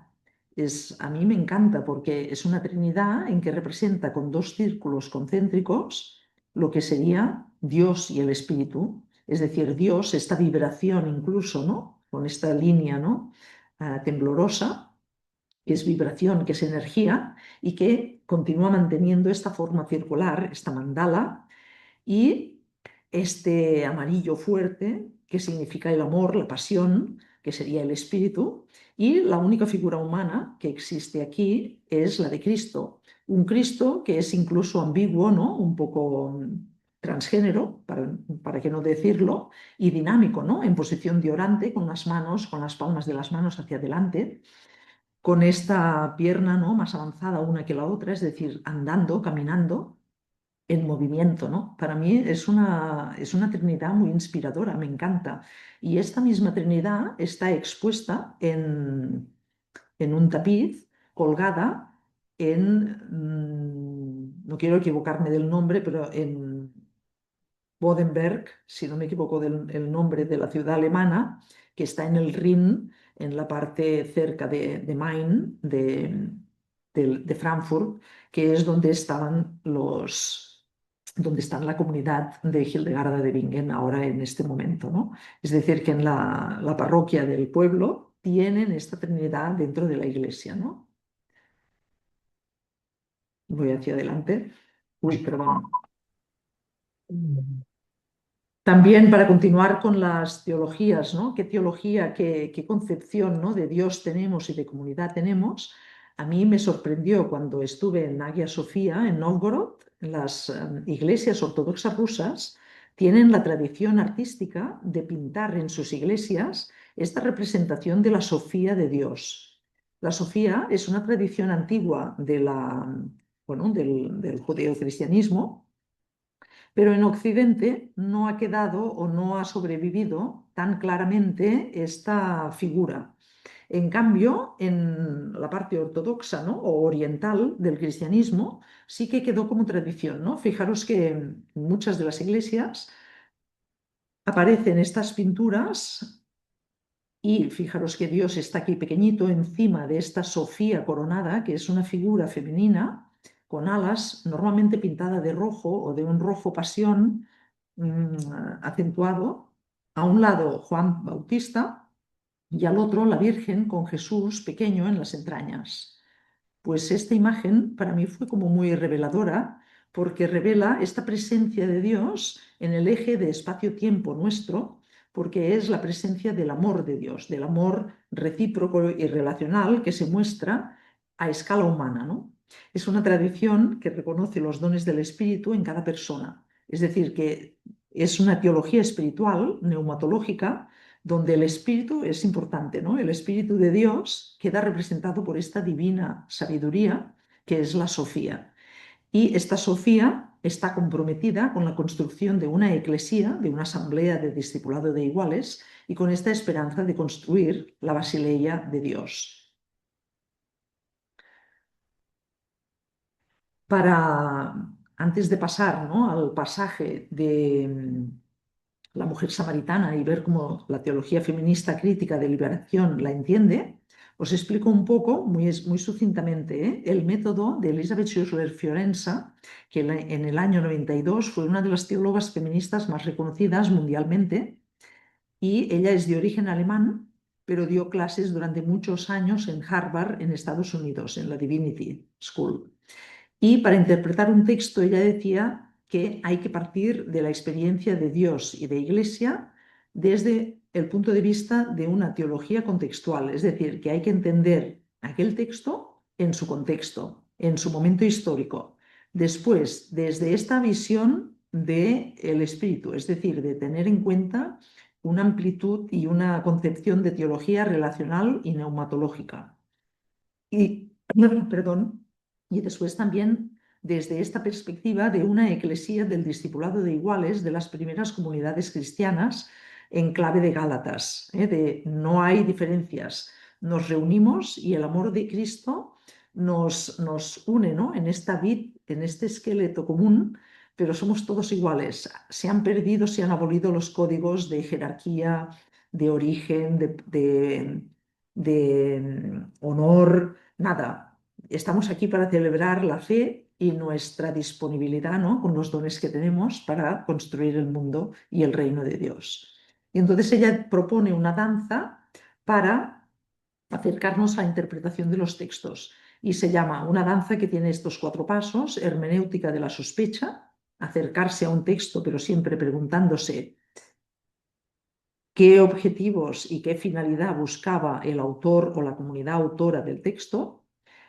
A mí me encanta porque es una trinidad en que representa con dos círculos concéntricos lo que sería Dios y el Espíritu, es decir, Dios, esta vibración incluso, ¿no? Con esta línea, ¿no? Temblorosa, que es vibración, que es energía y que continúa manteniendo esta forma circular, esta mandala, y este amarillo fuerte, que significa el amor, la pasión, que sería el espíritu, y la única figura humana que existe aquí es la de Cristo. Un Cristo que es incluso ambiguo, ¿no? Un poco transgénero, para qué no decirlo, y dinámico, ¿no? En posición de orante, con las manos, con las palmas de las manos hacia adelante, con esta pierna, ¿no? Más avanzada una que la otra, es decir, andando, caminando en movimiento, ¿no? Para mí es una Trinidad muy inspiradora, me encanta. Y esta misma Trinidad está expuesta en un tapiz, colgada no quiero equivocarme del nombre, pero en Bodenberg, si no me equivoco del nombre de la ciudad alemana, que está en el Rin, en la parte cerca de Main, de Frankfurt, que es donde están la comunidad de Hildegarda de Bingen ahora en este momento, ¿no? Es decir, que en la parroquia del pueblo tienen esta Trinidad dentro de la iglesia, ¿no? Voy hacia adelante. Uy, perdón. También para continuar con las teologías, ¿no? ¿Qué teología, qué concepción, ¿no? de Dios tenemos y de comunidad tenemos? A mí me sorprendió cuando estuve en Hagia Sofía, en Novgorod, las iglesias ortodoxas rusas tienen la tradición artística de pintar en sus iglesias esta representación de la Sofía de Dios. La Sofía es una tradición antigua bueno, del judeocristianismo, pero en Occidente no ha quedado o no ha sobrevivido tan claramente esta figura. En cambio, en la parte ortodoxa, ¿no? o oriental del cristianismo sí que quedó como tradición, ¿no? Fijaros que en muchas de las iglesias aparecen estas pinturas y fijaros que Dios está aquí pequeñito encima de esta Sofía coronada, que es una figura femenina con alas, normalmente pintada de rojo o de un rojo pasión mm, acentuado. A un lado Juan Bautista y al otro la Virgen con Jesús pequeño en las entrañas. Pues esta imagen para mí fue como muy reveladora porque revela esta presencia de Dios en el eje de espacio-tiempo nuestro, porque es la presencia del amor de Dios, del amor recíproco y relacional que se muestra a escala humana, ¿no? Es una tradición que reconoce los dones del Espíritu en cada persona. Es decir, que es una teología espiritual, neumatológica, donde el espíritu es importante, ¿no? El espíritu de Dios queda representado por esta divina sabiduría que es la Sofía. Y esta Sofía está comprometida con la construcción de una eclesía, de una asamblea de discipulado de iguales, y con esta esperanza de construir la Basileia de Dios. Antes de pasar, ¿no? al pasaje de la mujer samaritana y ver cómo la teología feminista crítica de liberación la entiende, os explico un poco, muy sucintamente, el método de Elizabeth Schüssler Fiorenza, que en el año 92 fue una de las teólogas feministas más reconocidas mundialmente, y ella es de origen alemán, pero dio clases durante muchos años en Harvard, en Estados Unidos, en la Divinity School. Y para interpretar un texto, ella decía que hay que partir de la experiencia de Dios y de Iglesia desde el punto de vista de una teología contextual, es decir, que hay que entender aquel texto en su contexto, en su momento histórico. Después, desde esta visión del Espíritu, es decir, de tener en cuenta una amplitud y una concepción de teología relacional y neumatológica. Y, perdón, y después también desde esta perspectiva de una eclesía del discipulado de iguales de las primeras comunidades cristianas en clave de Gálatas, de no hay diferencias, nos reunimos y el amor de Cristo nos une, ¿no? en esta vid, en este esqueleto común, pero somos todos iguales. Se han perdido, se han abolido los códigos de jerarquía, de origen, de honor, nada, estamos aquí para celebrar la fe y nuestra disponibilidad, ¿no? Con los dones que tenemos para construir el mundo y el reino de Dios. Y entonces ella propone una danza para acercarnos a la interpretación de los textos. Y se llama una danza que tiene estos 4 pasos: hermenéutica de la sospecha, acercarse a un texto, pero siempre preguntándose qué objetivos y qué finalidad buscaba el autor o la comunidad autora del texto;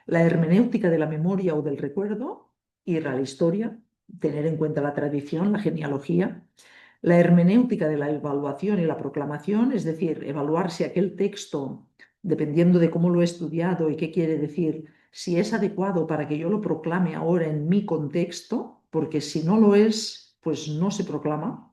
la hermenéutica de la memoria o del recuerdo, ir a la historia, tener en cuenta la tradición, la genealogía; la hermenéutica de la evaluación y la proclamación, es decir, evaluar si aquel texto, dependiendo de cómo lo he estudiado y qué quiere decir, si es adecuado para que yo lo proclame ahora en mi contexto, porque si no lo es, pues no se proclama.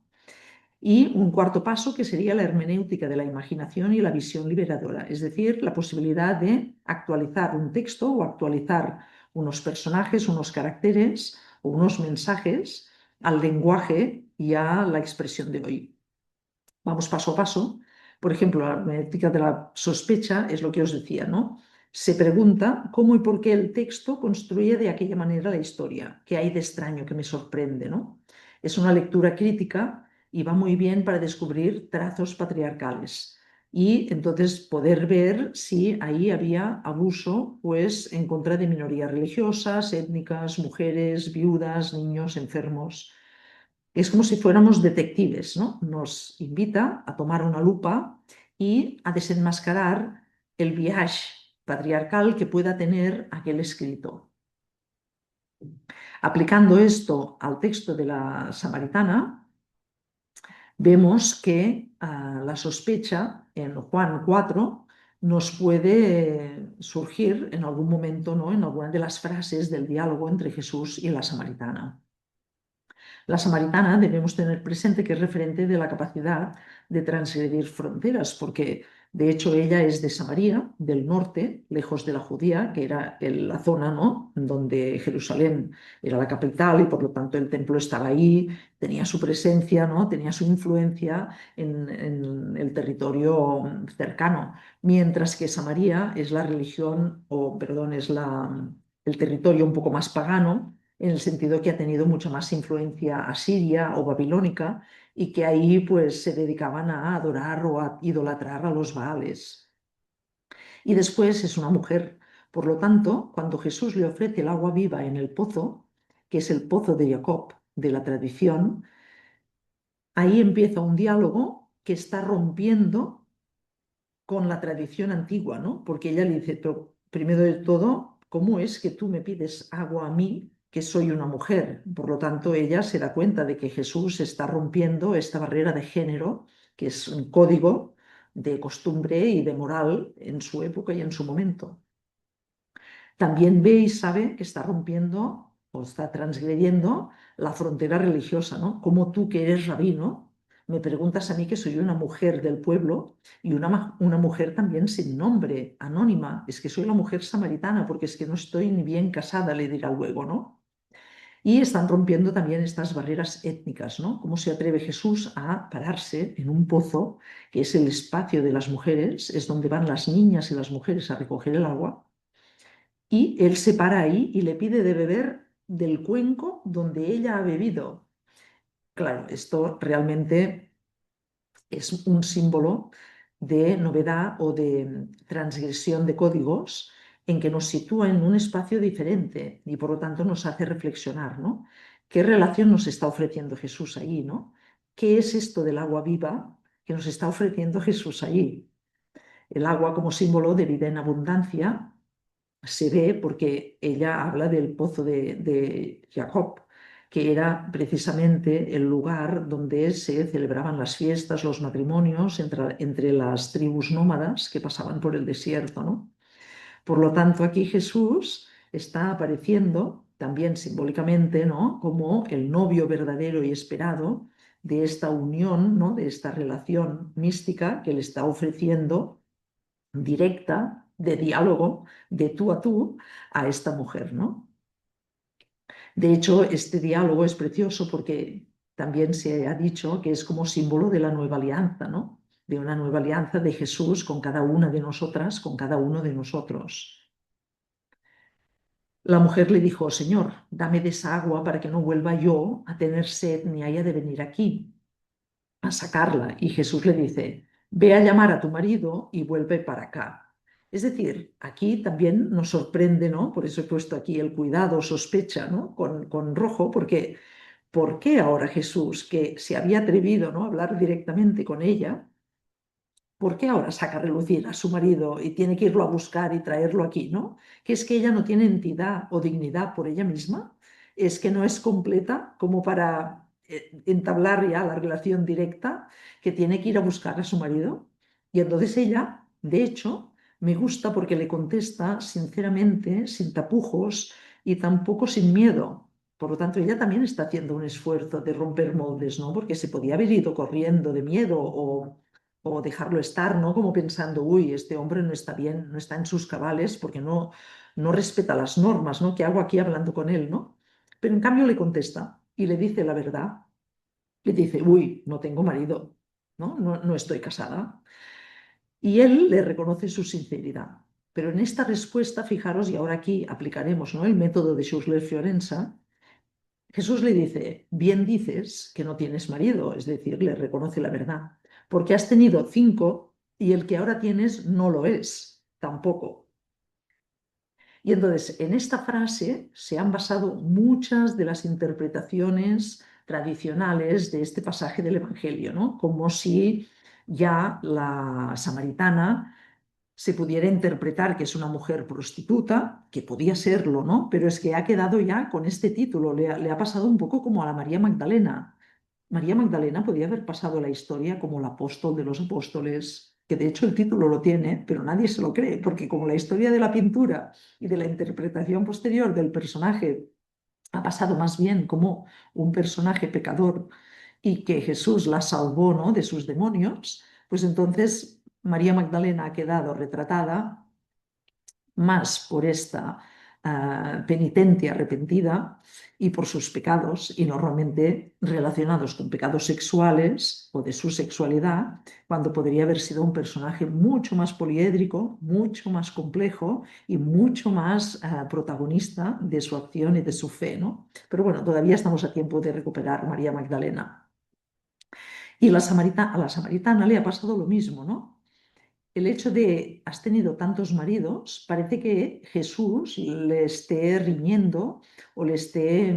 Y un 4 paso que sería la hermenéutica de la imaginación y la visión liberadora, es decir, la posibilidad de actualizar un texto o actualizar unos personajes, unos caracteres o unos mensajes al lenguaje y a la expresión de hoy. Vamos paso a paso. Por ejemplo, la hermenéutica de la sospecha es lo que os decía, ¿no? Se pregunta cómo y por qué el texto construye de aquella manera la historia, qué hay de extraño que me sorprende, ¿no? Es una lectura crítica y va muy bien para descubrir trazos patriarcales y entonces poder ver si ahí había abuso, pues, en contra de minorías religiosas, étnicas, mujeres, viudas, niños, enfermos. Es como si fuéramos detectives, ¿no? Nos invita a tomar una lupa y a desenmascarar el biaix patriarcal que pueda tener aquel escrito. Aplicando esto al texto de la Samaritana, vemos que la sospecha en Juan 4 nos puede surgir en algún momento, ¿no? En alguna de las frases del diálogo entre Jesús y la Samaritana. La samaritana debemos tener presente que es referente de la capacidad de transgredir fronteras, porque de hecho ella es de Samaria, del norte, lejos de la Judía, que era la zona, ¿no?, donde Jerusalén era la capital y por lo tanto el templo estaba ahí, tenía su presencia, ¿no?, tenía su influencia en el territorio cercano, mientras que Samaria es la religión, o perdón, es el territorio un poco más pagano, en el sentido que ha tenido mucha más influencia asiria o babilónica y que ahí pues se dedicaban a adorar o a idolatrar a los Baales. Y después es una mujer. Por lo tanto, cuando Jesús le ofrece el agua viva en el pozo, que es el pozo de Jacob de la tradición, ahí empieza un diálogo que está rompiendo con la tradición antigua, ¿no? Porque ella le dice, primero de todo, ¿cómo es que tú me pides agua a mí, que soy una mujer? Por lo tanto, ella se da cuenta de que Jesús está rompiendo esta barrera de género, que es un código de costumbre y de moral en su época y en su momento. También ve y sabe que está rompiendo o está transgrediendo la frontera religiosa, ¿no? Como tú, que eres rabino, me preguntas a mí, que soy una mujer del pueblo y una mujer también sin nombre, anónima. Es que soy la mujer samaritana porque es que no estoy ni bien casada, le dirá luego, ¿no? Y están rompiendo también estas barreras étnicas, ¿no? ¿Cómo se atreve Jesús a pararse en un pozo, que es el espacio de las mujeres, es donde van las niñas y las mujeres a recoger el agua? Y él se para ahí y le pide de beber del cuenco donde ella ha bebido. Claro, esto realmente es un símbolo de novedad o de transgresión de códigos en que nos sitúa en un espacio diferente y por lo tanto nos hace reflexionar, ¿no? ¿Qué relación nos está ofreciendo Jesús allí, ¿no? ¿Qué es esto del agua viva que nos está ofreciendo Jesús allí? El agua como símbolo de vida en abundancia se ve porque ella habla del pozo de Jacob, que era precisamente el lugar donde se celebraban las fiestas, los matrimonios entre las tribus nómadas que pasaban por el desierto, ¿no? Por lo tanto, aquí Jesús está apareciendo también simbólicamente, ¿no?, como el novio verdadero y esperado de esta unión, ¿no?, de esta relación mística que le está ofreciendo, directa, de diálogo, de tú a esta mujer, ¿no? De hecho, este diálogo es precioso porque también se ha dicho que es como símbolo de la nueva alianza, ¿no? De una nueva alianza de Jesús con cada una de nosotras, con cada uno de nosotros. La mujer le dijo, Señor, dame de esa agua para que no vuelva yo a tener sed ni haya de venir aquí a sacarla. Y Jesús le dice, ve a llamar a tu marido y vuelve para acá. Es decir, aquí también nos sorprende, ¿no? Por eso he puesto aquí el cuidado, sospecha, ¿no? Con rojo, porque ¿por qué ahora Jesús, que se había atrevido, ¿no?, a hablar directamente con ella, ¿por qué ahora saca a relucir a su marido y tiene que irlo a buscar y traerlo aquí, ¿no? Que es que ella no tiene entidad o dignidad por ella misma, es que no es completa como para entablar ya la relación directa, que tiene que ir a buscar a su marido. Y entonces ella, de hecho, me gusta porque le contesta sinceramente, sin tapujos y tampoco sin miedo. Por lo tanto, ella también está haciendo un esfuerzo de romper moldes, ¿no? Porque se podía haber ido corriendo de miedo o dejarlo estar, ¿no? Como pensando, uy, este hombre no está bien, no está en sus cabales porque no respeta las normas, ¿no? ¿Qué hago aquí hablando con él, ¿no? Pero en cambio le contesta y le dice la verdad. Le dice, uy, no tengo marido, ¿no? No estoy casada. Y él le reconoce su sinceridad. Pero en esta respuesta, fijaros, y ahora aquí aplicaremos, ¿no?, el método de Schussler-Fiorenza. Jesús le dice, bien dices que no tienes marido, es decir, le reconoce la verdad, porque has tenido 5 y el que ahora tienes no lo es, tampoco. Y entonces, en esta frase se han basado muchas de las interpretaciones tradicionales de este pasaje del Evangelio, ¿no? Como si ya la samaritana se pudiera interpretar que es una mujer prostituta, que podía serlo, ¿no? Pero es que ha quedado ya con este título, le ha pasado un poco como a la María Magdalena. María Magdalena podía haber pasado a la historia como el apóstol de los apóstoles, que de hecho el título lo tiene, pero nadie se lo cree, porque como la historia de la pintura y de la interpretación posterior del personaje ha pasado más bien como un personaje pecador y que Jesús la salvó, ¿no?, de sus demonios, pues entonces María Magdalena ha quedado retratada más por esta penitencia arrepentida y por sus pecados, y normalmente relacionados con pecados sexuales o de su sexualidad, cuando podría haber sido un personaje mucho más poliédrico, mucho más complejo y mucho más protagonista de su acción y de su fe, ¿no? Pero bueno, todavía estamos a tiempo de recuperar María Magdalena. Y a la samaritana le ha pasado lo mismo, ¿no? El hecho de has tenido tantos maridos, parece que Jesús le esté riñendo o le esté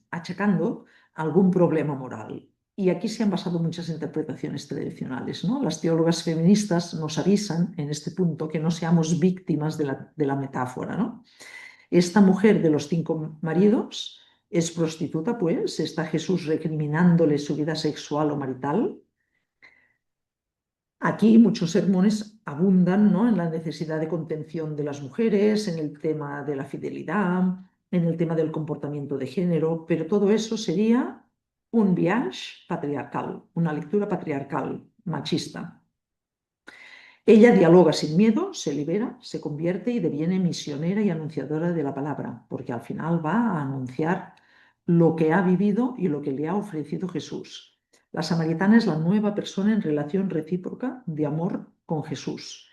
achacando algún problema moral. Y aquí se han basado muchas interpretaciones tradicionales, ¿no? Las teólogas feministas nos avisan en este punto que no seamos víctimas de la metáfora, ¿no? Esta mujer de los 5 maridos es prostituta, pues, está Jesús recriminándole su vida sexual o marital. Aquí muchos sermones abundan, ¿no?, en la necesidad de contención de las mujeres, en el tema de la fidelidad, en el tema del comportamiento de género, pero todo eso sería un biaix patriarcal, una lectura patriarcal, machista. Ella dialoga sin miedo, se libera, se convierte y deviene misionera y anunciadora de la palabra, porque al final va a anunciar lo que ha vivido y lo que le ha ofrecido Jesús. La samaritana es la nueva persona en relación recíproca de amor con Jesús.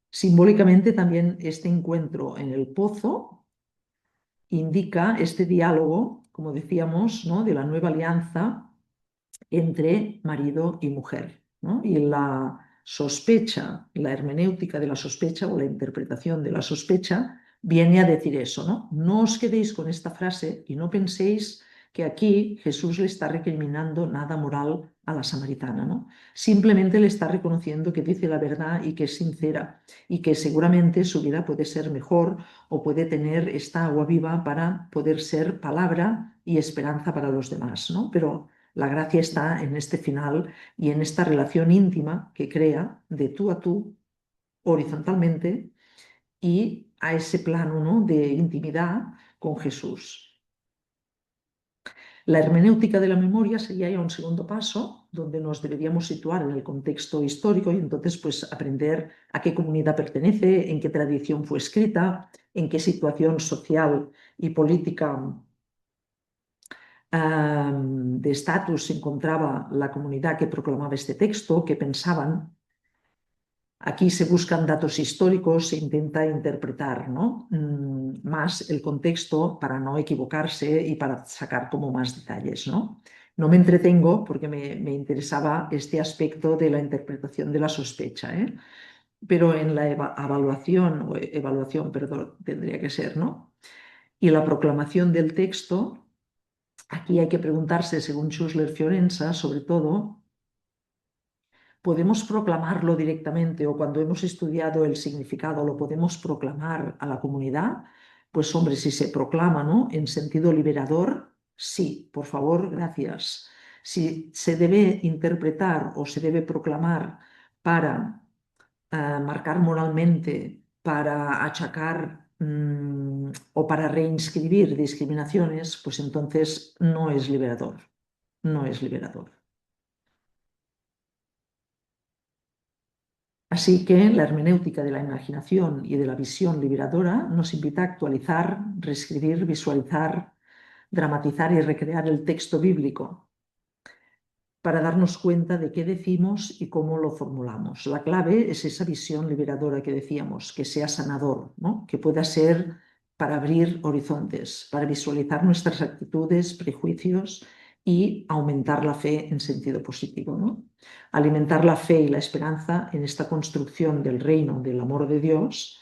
Simbólicamente también este encuentro en el pozo indica este diálogo, como decíamos, ¿no?, de la nueva alianza entre marido y mujer, ¿no? Y la sospecha, la hermenéutica de la sospecha o la interpretación de la sospecha viene a decir eso, ¿no? No os quedéis con esta frase y no penséis que aquí Jesús le está recriminando nada moral a la samaritana, ¿no? Simplemente le está reconociendo que dice la verdad y que es sincera y que seguramente su vida puede ser mejor o puede tener esta agua viva para poder ser palabra y esperanza para los demás, ¿no? Pero la gracia está en este final y en esta relación íntima que crea de tú a tú, horizontalmente, y a ese plano, ¿no?, de intimidad con Jesús. La hermenéutica de la memoria sería ya un segundo paso, donde nos deberíamos situar en el contexto histórico y entonces pues aprender a qué comunidad pertenece, en qué tradición fue escrita, en qué situación social y política de estatus se encontraba la comunidad que proclamaba este texto, qué pensaban. Aquí se buscan datos históricos, se intenta interpretar, ¿no?, más el contexto para no equivocarse y para sacar como más detalles, ¿no? No me entretengo porque me interesaba este aspecto de la interpretación de la sospecha, ¿eh? Pero en la evaluación, perdón, tendría que ser, ¿no? Y la proclamación del texto, aquí hay que preguntarse, según Schussler Fiorenza, sobre todo, ¿podemos proclamarlo directamente o cuando hemos estudiado el significado lo podemos proclamar a la comunidad? Pues hombre, si se proclama, ¿no? En sentido liberador, sí, por favor, gracias. Si se debe interpretar o se debe proclamar para marcar moralmente, para achacar o para reinscribir discriminaciones, pues entonces no es liberador, no es liberador. Así que la hermenéutica de la imaginación y de la visión liberadora nos invita a actualizar, reescribir, visualizar, dramatizar y recrear el texto bíblico para darnos cuenta de qué decimos y cómo lo formulamos. La clave es esa visión liberadora que decíamos, que sea sanador, ¿no? Que pueda ser para abrir horizontes, para visualizar nuestras actitudes, prejuicios y aumentar la fe en sentido positivo, ¿no? Alimentar la fe y la esperanza en esta construcción del reino del amor de Dios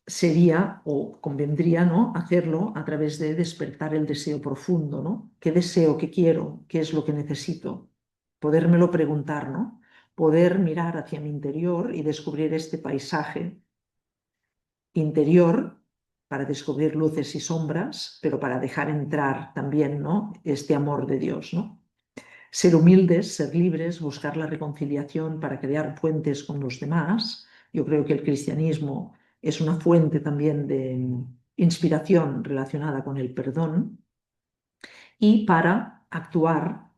sería o convendría, ¿no? Hacerlo a través de despertar el deseo profundo, ¿no? ¿Qué deseo, qué quiero, qué es lo que necesito? Podérmelo preguntar, ¿no? Poder mirar hacia mi interior y descubrir este paisaje interior para descubrir luces y sombras, pero para dejar entrar también, ¿no? Este amor de Dios, ¿no? Ser humildes, ser libres, buscar la reconciliación para crear puentes con los demás. Yo creo que el cristianismo es una fuente también de inspiración relacionada con el perdón y para actuar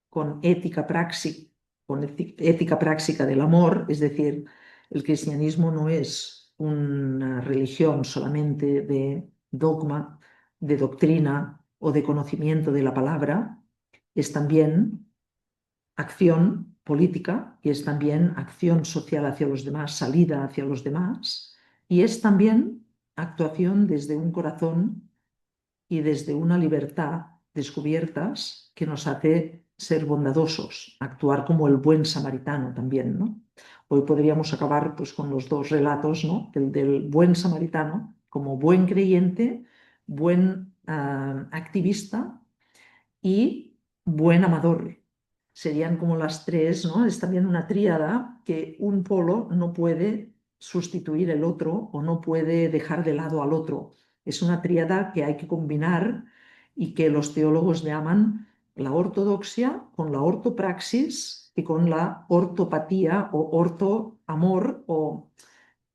con ética práctica del amor, es decir, el cristianismo no es una religión solamente de dogma, de doctrina o de conocimiento de la palabra, es también acción política y es también acción social hacia los demás, salida hacia los demás, y es también actuación desde un corazón y desde una libertad descubiertas que nos hace ser bondadosos, actuar como el buen samaritano también, ¿no? Hoy podríamos acabar pues con los dos relatos, ¿no? El del buen samaritano como buen creyente, buen activista y buen amador. Serían como las tres, ¿no? Es también una tríada que un polo no puede sustituir el otro o no puede dejar de lado al otro. Es una tríada que hay que combinar y que los teólogos llaman la ortodoxia con la ortopraxis y con la ortopatía o ortoamor o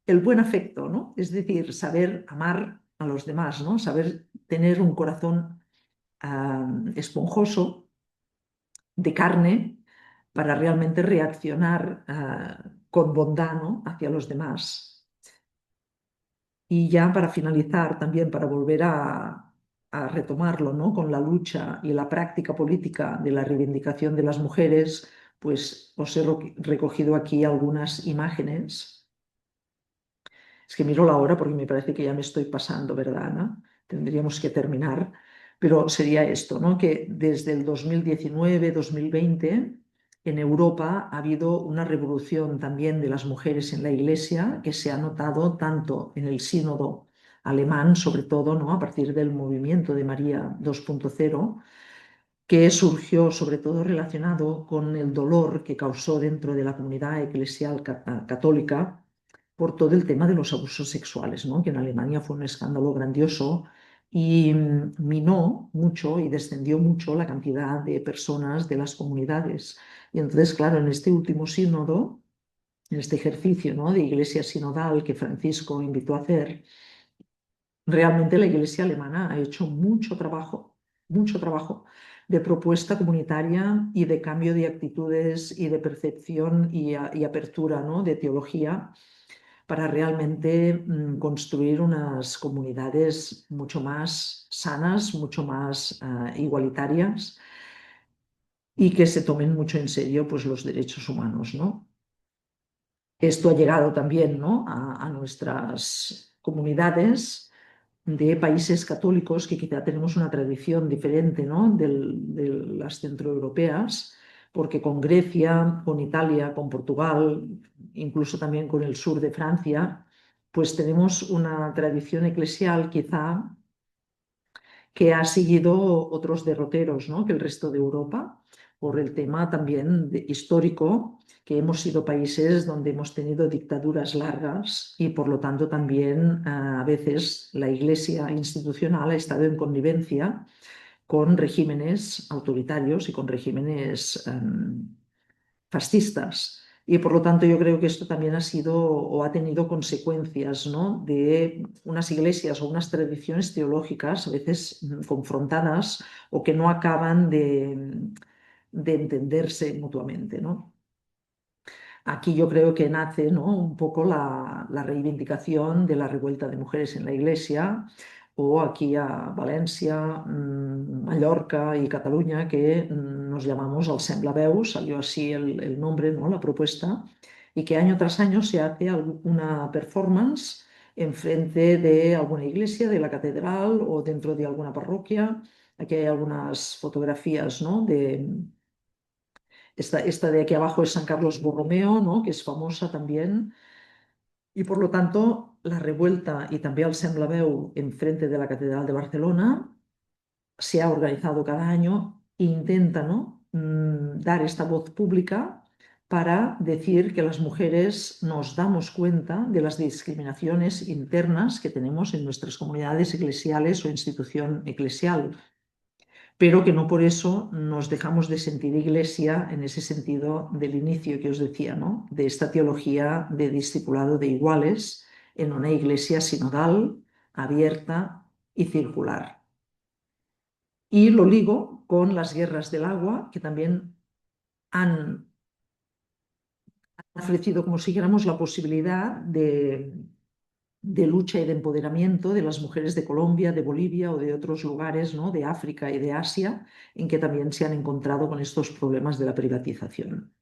el buen afecto, ¿no? Es decir, saber amar a los demás, ¿no? Saber tener un corazón esponjoso de carne para realmente reaccionar con bondad, ¿no? Hacia los demás. Y ya para finalizar, también para volver a retomarlo, ¿no? Con la lucha y la práctica política de la reivindicación de las mujeres, pues os he recogido aquí algunas imágenes. Es que miro la hora porque me parece que ya me estoy pasando, ¿verdad, Ana? Tendríamos que terminar, pero sería esto, ¿no? Que desde el 2019-2020 en Europa ha habido una revolución también de las mujeres en la Iglesia que se ha notado tanto en el sínodo alemán, sobre todo, ¿no? A partir del movimiento de María 2.0, que surgió sobre todo relacionado con el dolor que causó dentro de la comunidad eclesial católica por todo el tema de los abusos sexuales, ¿no? Que en Alemania fue un escándalo grandioso y minó mucho y descendió mucho la cantidad de personas de las comunidades. Y entonces, claro, en este último sínodo, en este ejercicio, ¿no? De iglesia sinodal que Francisco invitó a hacer, realmente la iglesia alemana ha hecho mucho trabajo de propuesta comunitaria y de cambio de actitudes y de percepción y apertura, ¿no? De teología para realmente construir unas comunidades mucho más sanas, mucho más igualitarias y que se tomen mucho en serio pues, los derechos humanos, ¿no? Esto ha llegado también, ¿no? a nuestras comunidades de países católicos que quizá tenemos una tradición diferente, ¿no? De las centroeuropeas, porque con Grecia, con Italia, con Portugal, incluso también con el sur de Francia, pues tenemos una tradición eclesial quizá que ha seguido otros derroteros, ¿no? Que el resto de Europa, por el tema también histórico, que hemos sido países donde hemos tenido dictaduras largas y por lo tanto también a veces la Iglesia institucional ha estado en connivencia con regímenes autoritarios y con regímenes fascistas. Y por lo tanto yo creo que esto también ha sido o ha tenido consecuencias, ¿no? De unas iglesias o unas tradiciones teológicas a veces confrontadas o que no acaban de entenderse mutuamente, ¿no? Aquí yo creo que nace, ¿no? Un poco la reivindicación de la revuelta de mujeres en la Iglesia, o aquí a Valencia, Mallorca y Cataluña, que nos llamamos el Semblaveus, salió así el nombre, ¿no? La propuesta, y que año tras año se hace una performance enfrente de alguna iglesia, de la catedral o dentro de alguna parroquia. Aquí hay algunas fotografías, ¿no? Esta de aquí abajo es San Carlos Borromeo, ¿no? Que es famosa también. Y por lo tanto, la revuelta y también el Semblaveu en frente de la Catedral de Barcelona se ha organizado cada año e intenta, ¿no? Dar esta voz pública para decir que las mujeres nos damos cuenta de las discriminaciones internas que tenemos en nuestras comunidades eclesiales o institución eclesial, pero que no por eso nos dejamos de sentir iglesia en ese sentido del inicio que os decía, ¿no? De esta teología de discipulado de iguales en una iglesia sinodal, abierta y circular. Y lo ligo con las guerras del agua, que también han ofrecido, como si dijéramos, la posibilidad de lucha y de empoderamiento de las mujeres de Colombia, de Bolivia o de otros lugares, ¿no? De África y de Asia, en que también se han encontrado con estos problemas de la privatización.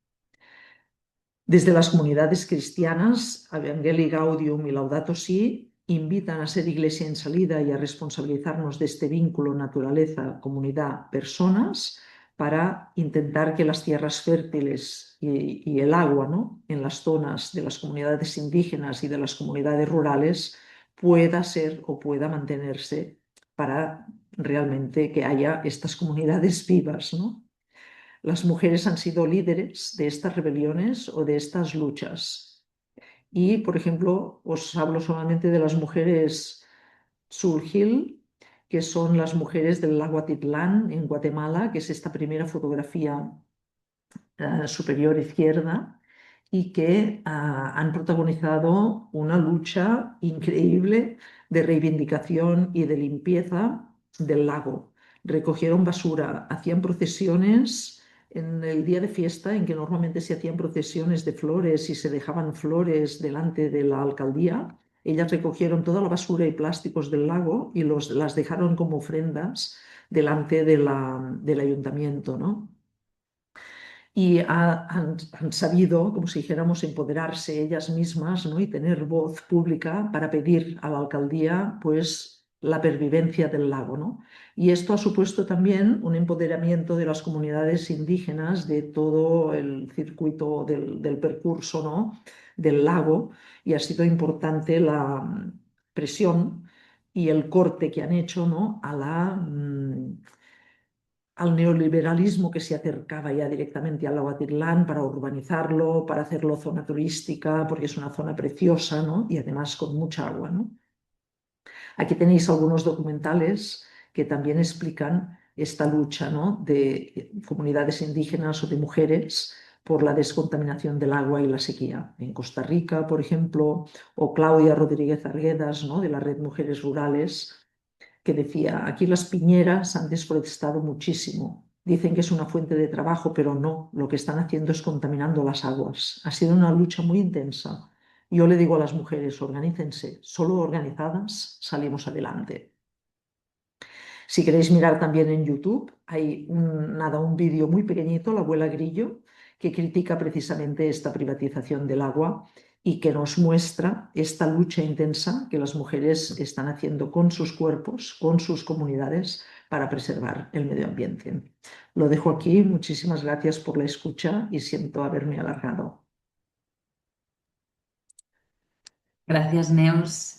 Desde las comunidades cristianas, Evangelii Gaudium y Laudato Si invitan a ser iglesia en salida y a responsabilizarnos de este vínculo naturaleza, comunidad, personas, para intentar que las tierras fértiles y el agua, ¿no? En las zonas de las comunidades indígenas y de las comunidades rurales pueda ser o pueda mantenerse para realmente que haya estas comunidades vivas, ¿no? Las mujeres han sido líderes de estas rebeliones o de estas luchas. Y, por ejemplo, os hablo solamente de las mujeres Surgil, que son las mujeres del lago Atitlán en Guatemala, que es esta primera fotografía superior izquierda, y que han protagonizado una lucha increíble de reivindicación y de limpieza del lago. Recogieron basura, hacían procesiones en el día de fiesta, en que normalmente se hacían procesiones de flores y se dejaban flores delante de la alcaldía. Ellas recogieron toda la basura y plásticos del lago y las dejaron como ofrendas delante del ayuntamiento, ¿no? Y han sabido, como si dijéramos, empoderarse ellas mismas, ¿no? Y tener voz pública para pedir a la alcaldía, pues, la pervivencia del lago, ¿no? Y esto ha supuesto también un empoderamiento de las comunidades indígenas de todo el circuito del percurso, ¿no? Del lago, y ha sido importante la presión y el corte que han hecho, ¿no? Al neoliberalismo que se acercaba ya directamente al lago Atitlán para urbanizarlo, para hacerlo zona turística, porque es una zona preciosa, ¿no? Y además con mucha agua, ¿no? Aquí tenéis algunos documentales que también explican esta lucha, ¿no? De comunidades indígenas o de mujeres por la descontaminación del agua y la sequía. En Costa Rica, por ejemplo, o Claudia Rodríguez Arguedas, ¿no? De la Red Mujeres Rurales, que decía, aquí las piñeras han desforestado muchísimo. Dicen que es una fuente de trabajo, pero no, lo que están haciendo es contaminando las aguas. Ha sido una lucha muy intensa. Yo le digo a las mujeres, organícense, solo organizadas salimos adelante. Si queréis mirar también en YouTube, hay un vídeo muy pequeñito, La abuela Grillo, que critica precisamente esta privatización del agua y que nos muestra esta lucha intensa que las mujeres están haciendo con sus cuerpos, con sus comunidades, para preservar el medio ambiente. Lo dejo aquí. Muchísimas gracias por la escucha y siento haberme alargado. Gracias, Neus,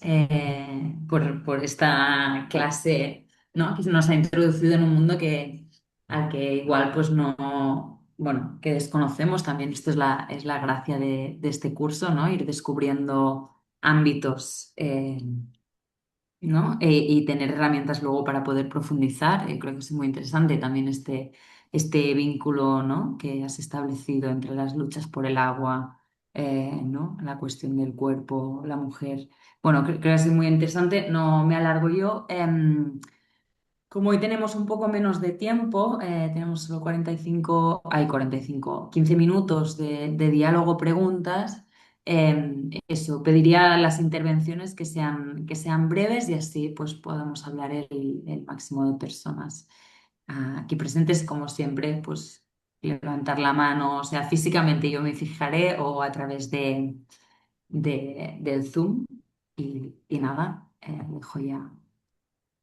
por esta clase, ¿no? Que nos ha introducido en un mundo al que igual pues no, bueno, que desconocemos también. Esto es la gracia de este curso, ¿no? Ir descubriendo ámbitos, ¿no? Y tener herramientas luego para poder profundizar. Creo que es muy interesante también este vínculo, ¿no? Que has establecido entre las luchas por el agua, ¿no? La cuestión del cuerpo, la mujer. Bueno, creo que es muy interesante. No me alargo yo. Como hoy tenemos un poco menos de tiempo, tenemos solo 15 minutos de diálogo, preguntas. Eso, pediría las intervenciones que sean breves y así pues podamos hablar el máximo de personas aquí presentes, como siempre, pues levantar la mano, o sea, físicamente yo me fijaré o a través del Zoom y nada, dejo ya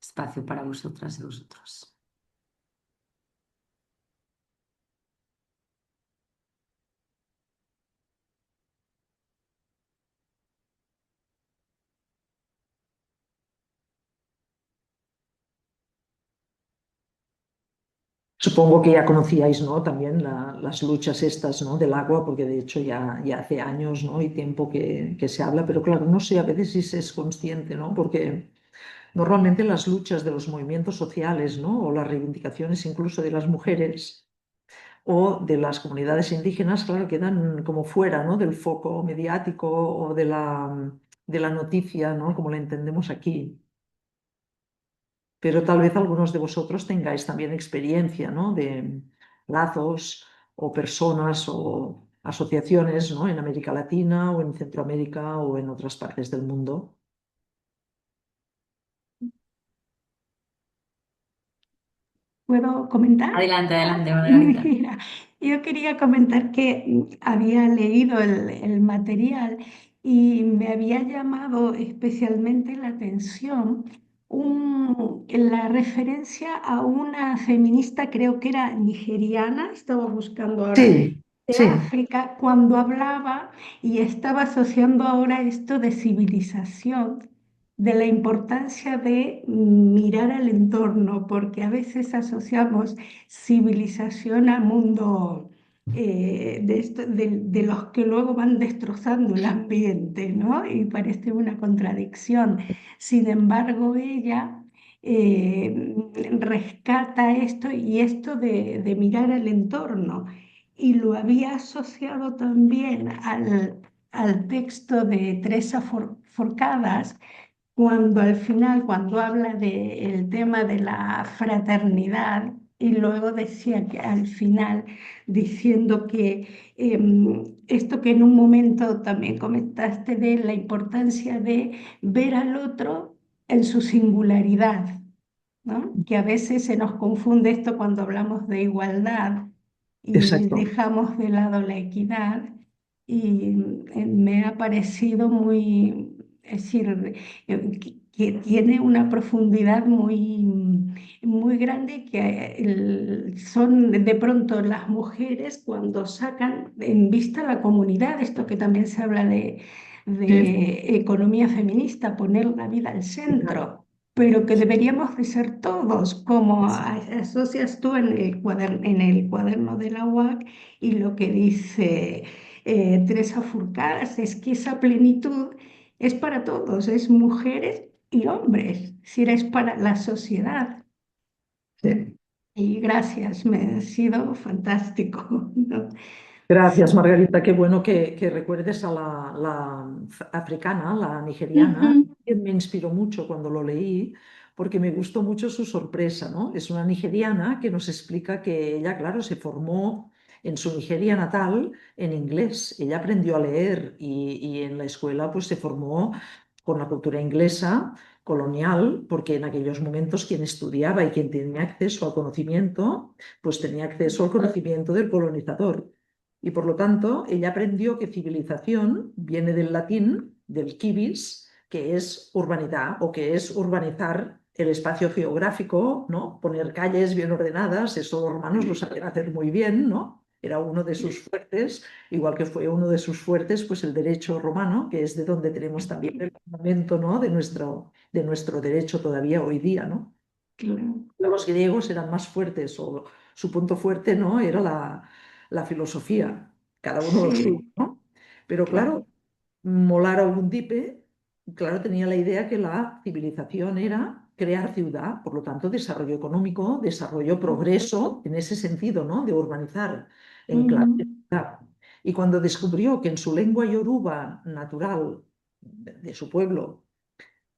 espacio para vosotras y vosotros. Supongo que ya conocíais, ¿no? También las luchas estas, ¿no? Del agua, porque de hecho ya hace años, ¿no? Y tiempo que se habla, pero claro, no sé a veces si se es consciente, ¿no? Porque normalmente las luchas de los movimientos sociales, ¿no? O las reivindicaciones incluso de las mujeres o de las comunidades indígenas, claro, quedan como fuera, ¿no? Del foco mediático o de la noticia, ¿no? Como la entendemos aquí. Pero tal vez algunos de vosotros tengáis también experiencia, ¿no? De lazos o personas o asociaciones, ¿no? En América Latina o en Centroamérica o en otras partes del mundo. ¿Puedo comentar? Adelante, adelante, Margarita. Mira, yo quería comentar que había leído el material y me había llamado especialmente la atención la referencia a una feminista, creo que era nigeriana, estaba buscando ahora, Sí, de sí, África, cuando hablaba y estaba asociando ahora esto de civilización, de la importancia de mirar al entorno, porque a veces asociamos civilización al mundo de los que luego van destrozando el ambiente, ¿no? Y parece una contradicción. Sin embargo, ella rescata esto y esto de mirar al entorno. Y lo había asociado también al texto de Teresa Forcadas, cuando al final, cuando habla del tema de la fraternidad, y luego decía que al final, diciendo que esto que en un momento también comentaste de la importancia de ver al otro en su singularidad, ¿no? Que a veces se nos confunde esto cuando hablamos de igualdad y exacto. dejamos de lado la equidad. Y me ha parecido muy, es decir, que tiene una profundidad muy grande, que son de pronto las mujeres cuando sacan en vista la comunidad, esto que también se habla Sí, de economía feminista, poner la vida al claro. centro, pero que deberíamos de ser todos, como asocias tú en el cuaderno de la UAC, y lo que dice Teresa Furcadas es que esa plenitud es para todos, es mujeres y hombres, si es para la sociedad. Sí. Y gracias, me ha sido fantástico, ¿no? Gracias, Margarita. Qué bueno que recuerdes a la africana, la nigeriana. Ujú. Que me inspiró mucho cuando lo leí, porque me gustó mucho su sorpresa, ¿no? Es una nigeriana que nos explica que ella, claro, se formó en su Nigeria natal en inglés. Ella aprendió a leer y en la escuela pues se formó con la cultura inglesa colonial, porque en aquellos momentos quien estudiaba y quien tenía acceso al conocimiento, pues tenía acceso al conocimiento del colonizador. Y por lo tanto, ella aprendió que civilización viene del latín, del civis, que es urbanidad o que es urbanizar el espacio geográfico, ¿no? Poner calles bien ordenadas, eso los romanos lo sabían hacer muy bien, ¿no? Era uno de sus fuertes, igual que fue uno de sus fuertes, pues el derecho romano, que es de donde tenemos también el fundamento, ¿no? De nuestro derecho todavía hoy día, ¿no? Claro. Los griegos eran más fuertes o su punto fuerte, ¿no? Era la filosofía, cada uno lo suyo, Sí, ¿no? Pero claro. claro, Molar Undip, claro, tenía la idea que la civilización era crear ciudad, por lo tanto, desarrollo económico, desarrollo, progreso, en ese sentido, ¿no? De urbanizar en clave de Ujú. ciudad. Y cuando descubrió que en su lengua yoruba natural de su pueblo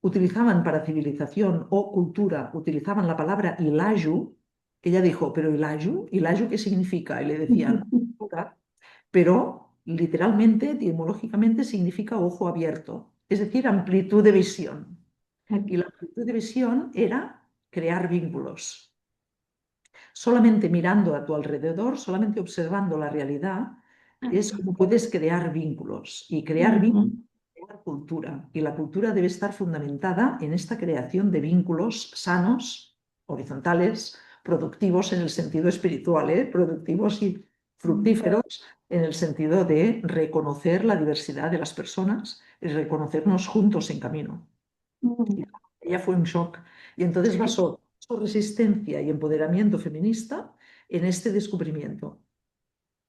utilizaban para civilización o cultura, utilizaban la palabra ilaju, ella dijo, pero ilaju qué significa? Y le decían, cultura, pero literalmente, etimológicamente significa ojo abierto, es decir, amplitud de visión. Y la amplitud de visión era crear vínculos. Solamente mirando a tu alrededor, solamente observando la realidad, es como puedes crear vínculos. Y crear vínculos Ujú. es crear cultura. Y la cultura debe estar fundamentada en esta creación de vínculos sanos, horizontales, productivos en el sentido espiritual, ¿eh? Productivos y fructíferos en el sentido de reconocer la diversidad de las personas y reconocernos juntos en camino. Y Ujú. ella fue un shock. Y entonces basó su resistencia y empoderamiento feminista en este descubrimiento,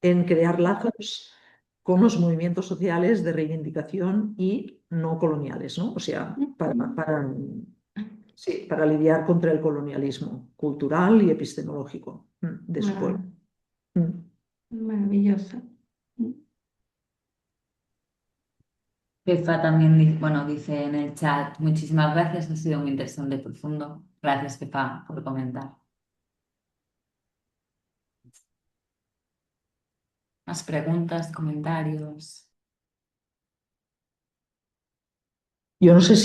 en crear lazos con los movimientos sociales de reivindicación y no coloniales, ¿no? O sea, sí, para lidiar contra el colonialismo cultural y epistemológico de su pueblo. Ah, Mm. maravilloso. Pefa también bueno, dice en el chat, muchísimas gracias, ha sido muy interesante y profundo. Gracias, Pepa, por comentar. Más preguntas, comentarios. Yo no sé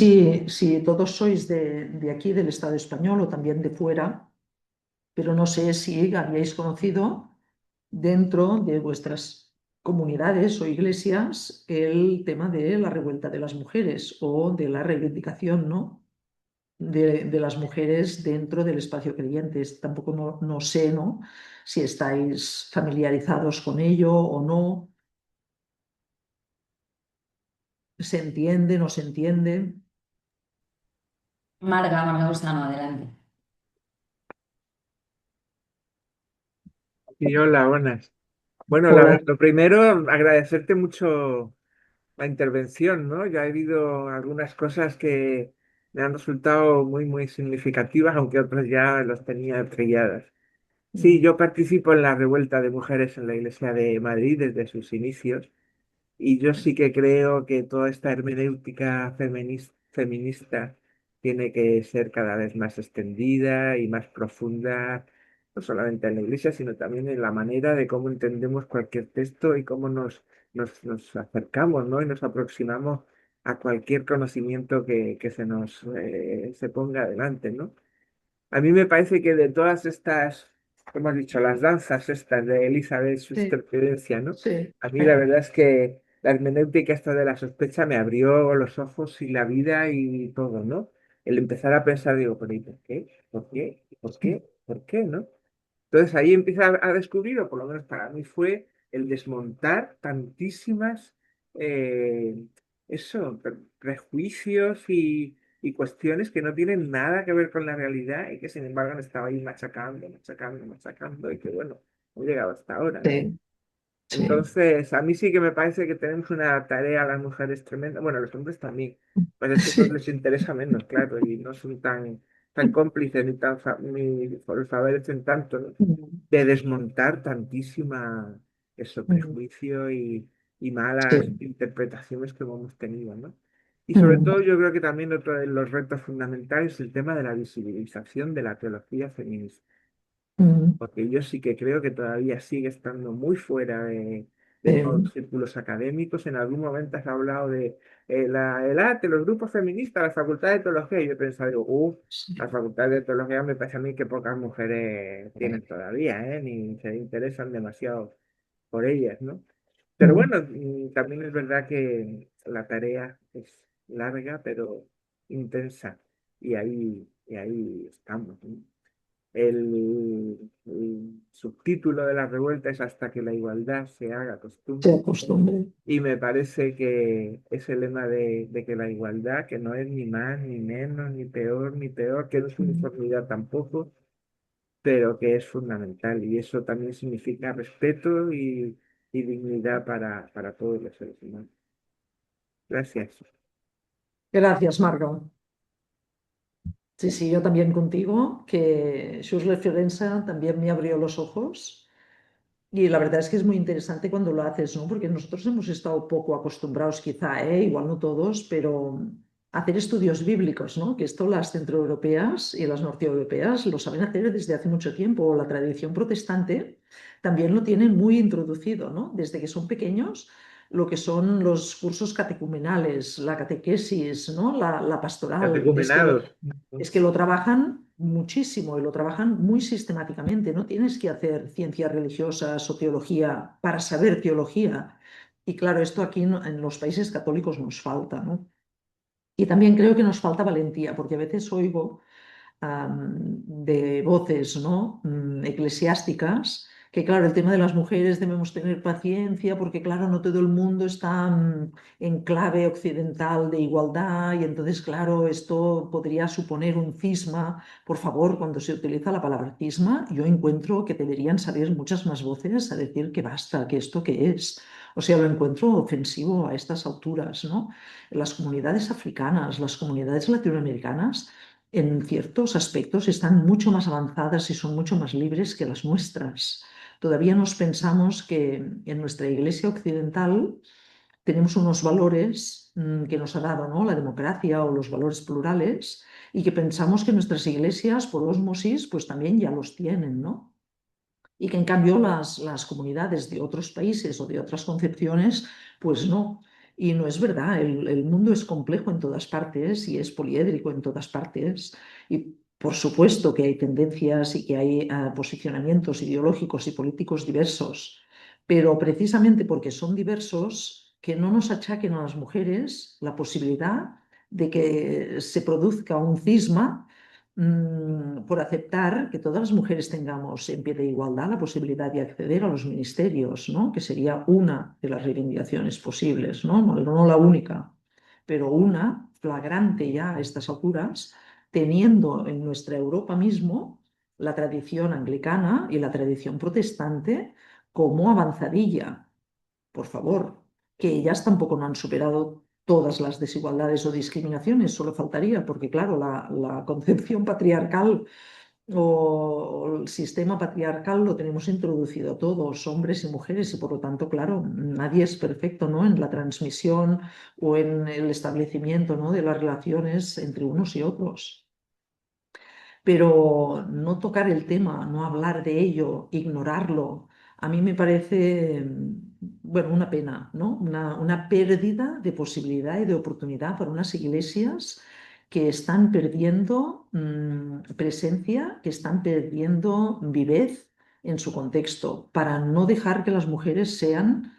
si todos sois de aquí, del Estado español o también de fuera, pero no sé si habíais conocido dentro de vuestras comunidades o iglesias el tema de la revuelta de las mujeres o de la reivindicación, ¿no? de las mujeres dentro del espacio creyente. Tampoco no sé, ¿no? Si estáis familiarizados con ello o no. ¿Se entiende, no se entiende? Marga Usano, adelante. Y hola, buenas. Bueno, Hola. lo primero, agradecerte mucho la intervención, ¿no? Ya he habido algunas cosas que me han resultado muy, muy significativas, aunque otras ya las tenía trilladas. Sí, Mm, yo participo en la revuelta de mujeres en la Iglesia de Madrid desde sus inicios. Y yo sí que creo que toda esta hermenéutica feminista tiene que ser cada vez más extendida y más profunda, no solamente en la iglesia, sino también en la manera de cómo entendemos cualquier texto y cómo nos acercamos, ¿no? Y nos aproximamos a cualquier conocimiento que se ponga adelante, ¿no? A mí me parece que de todas estas, como has dicho, las danzas estas de Elizabeth sí, Schuster Prudencia, ¿no? sí, A mí la verdad es que la hermenéutica esta de la sospecha me abrió los ojos y la vida y todo, ¿no? El empezar a pensar, digo, pero ¿y por qué? ¿Por qué? ¿Por qué? ¿Por qué? ¿No? Entonces ahí empieza a descubrir, o por lo menos para mí fue, el desmontar tantísimas, eh, prejuicios y cuestiones que no tienen nada que ver con la realidad y que sin embargo han estado ahí machacando, machacando, machacando y que bueno, han llegado hasta ahora, ¿no? sí, sí. Entonces, a mí sí que me parece que tenemos una tarea las mujeres tremenda, bueno, los hombres también, pues es que a ellos Sí. les interesa menos, claro, y no son tan cómplices ni ni por favorecen tanto, ¿no? Mm, De desmontar tantísima eso, mm, prejuicio y malas sí. interpretaciones que hemos tenido, ¿no? Y sobre Mm, todo yo creo que también otro de los retos fundamentales es el tema de la visibilización de la teología feminista, mm, porque yo sí que creo que todavía sigue estando muy fuera de todos sí, los círculos académicos. En algún momento has hablado de el arte, los grupos feministas, la facultad de teología, y yo he pensado, digo, la sí. facultad de teología me parece a mí que pocas mujeres tienen todavía, ¿eh? Ni se interesan demasiado por ellas, ¿no? Pero Ujú. bueno, también es verdad que la tarea es larga, pero intensa. Y ahí estamos, ¿no? El subtítulo de la revuelta es Hasta que la igualdad se haga Se costumbre. acostumbre. Y me parece que ese lema de que la igualdad, que no es ni más, ni menos, ni peor, que no es uniformidad tampoco, pero que es fundamental. Y eso también significa respeto y dignidad para todos los seres humanos. Gracias. Gracias, Margot. Sí, sí, yo también contigo, que sus referencia también me abrió los ojos. Y la verdad es que es muy interesante cuando lo haces, ¿no? Porque nosotros hemos estado poco acostumbrados, quizá, igual no todos, pero a hacer estudios bíblicos, ¿no? Que esto las centroeuropeas y las norteeuropeas lo saben hacer desde hace mucho tiempo. La tradición protestante también lo tienen muy introducido, ¿no? Desde que son pequeños, lo que son los cursos catecumenales, la catequesis, ¿no? La pastoral, Catecumenados. es que lo trabajan muchísimo y lo trabajan muy sistemáticamente. No tienes que hacer ciencias religiosas o teología para saber teología. Y claro, esto aquí en los países católicos nos falta, ¿no? Y también creo que nos falta valentía, porque a veces oigo de voces, ¿no? Eclesiásticas, que claro, el tema de las mujeres debemos tener paciencia porque claro, no todo el mundo está en clave occidental de igualdad y entonces claro, esto podría suponer un cisma. Por favor, cuando se utiliza la palabra cisma, yo encuentro que deberían salir muchas más voces a decir que basta, que esto qué es. O sea, lo encuentro ofensivo a estas alturas, ¿no? Las comunidades africanas, las comunidades latinoamericanas en ciertos aspectos están mucho más avanzadas y son mucho más libres que las nuestras. Todavía nos pensamos que en nuestra iglesia occidental tenemos unos valores que nos ha dado, ¿no? La democracia o los valores plurales y que pensamos que nuestras iglesias, por ósmosis, pues también ya los tienen, ¿no? Y que en cambio las comunidades de otros países o de otras concepciones, pues no. Y no es verdad, el mundo es complejo en todas partes y es poliédrico en todas partes. Y por supuesto que hay tendencias y que hay posicionamientos ideológicos y políticos diversos, pero precisamente porque son diversos, que no nos achaquen a las mujeres la posibilidad de que se produzca un cisma por aceptar que todas las mujeres tengamos en pie de igualdad la posibilidad de acceder a los ministerios, ¿no? Que sería una de las reivindicaciones posibles, ¿no? No la única, pero una flagrante ya a estas alturas, teniendo en nuestra Europa mismo la tradición anglicana y la tradición protestante como avanzadilla. Por favor, que ellas tampoco no han superado todas las desigualdades o discriminaciones, solo faltaría, porque claro, la concepción patriarcal o el sistema patriarcal lo tenemos introducido todos, hombres y mujeres, y por lo tanto, claro, nadie es perfecto, ¿no? En la transmisión o en el establecimiento, ¿no? De las relaciones entre unos y otros. Pero no tocar el tema, no hablar de ello, ignorarlo, a mí me parece, bueno, una pena, ¿no? Una pérdida de posibilidad y de oportunidad para unas iglesias que están perdiendo presencia, que están perdiendo vivez en su contexto, para no dejar que las mujeres sean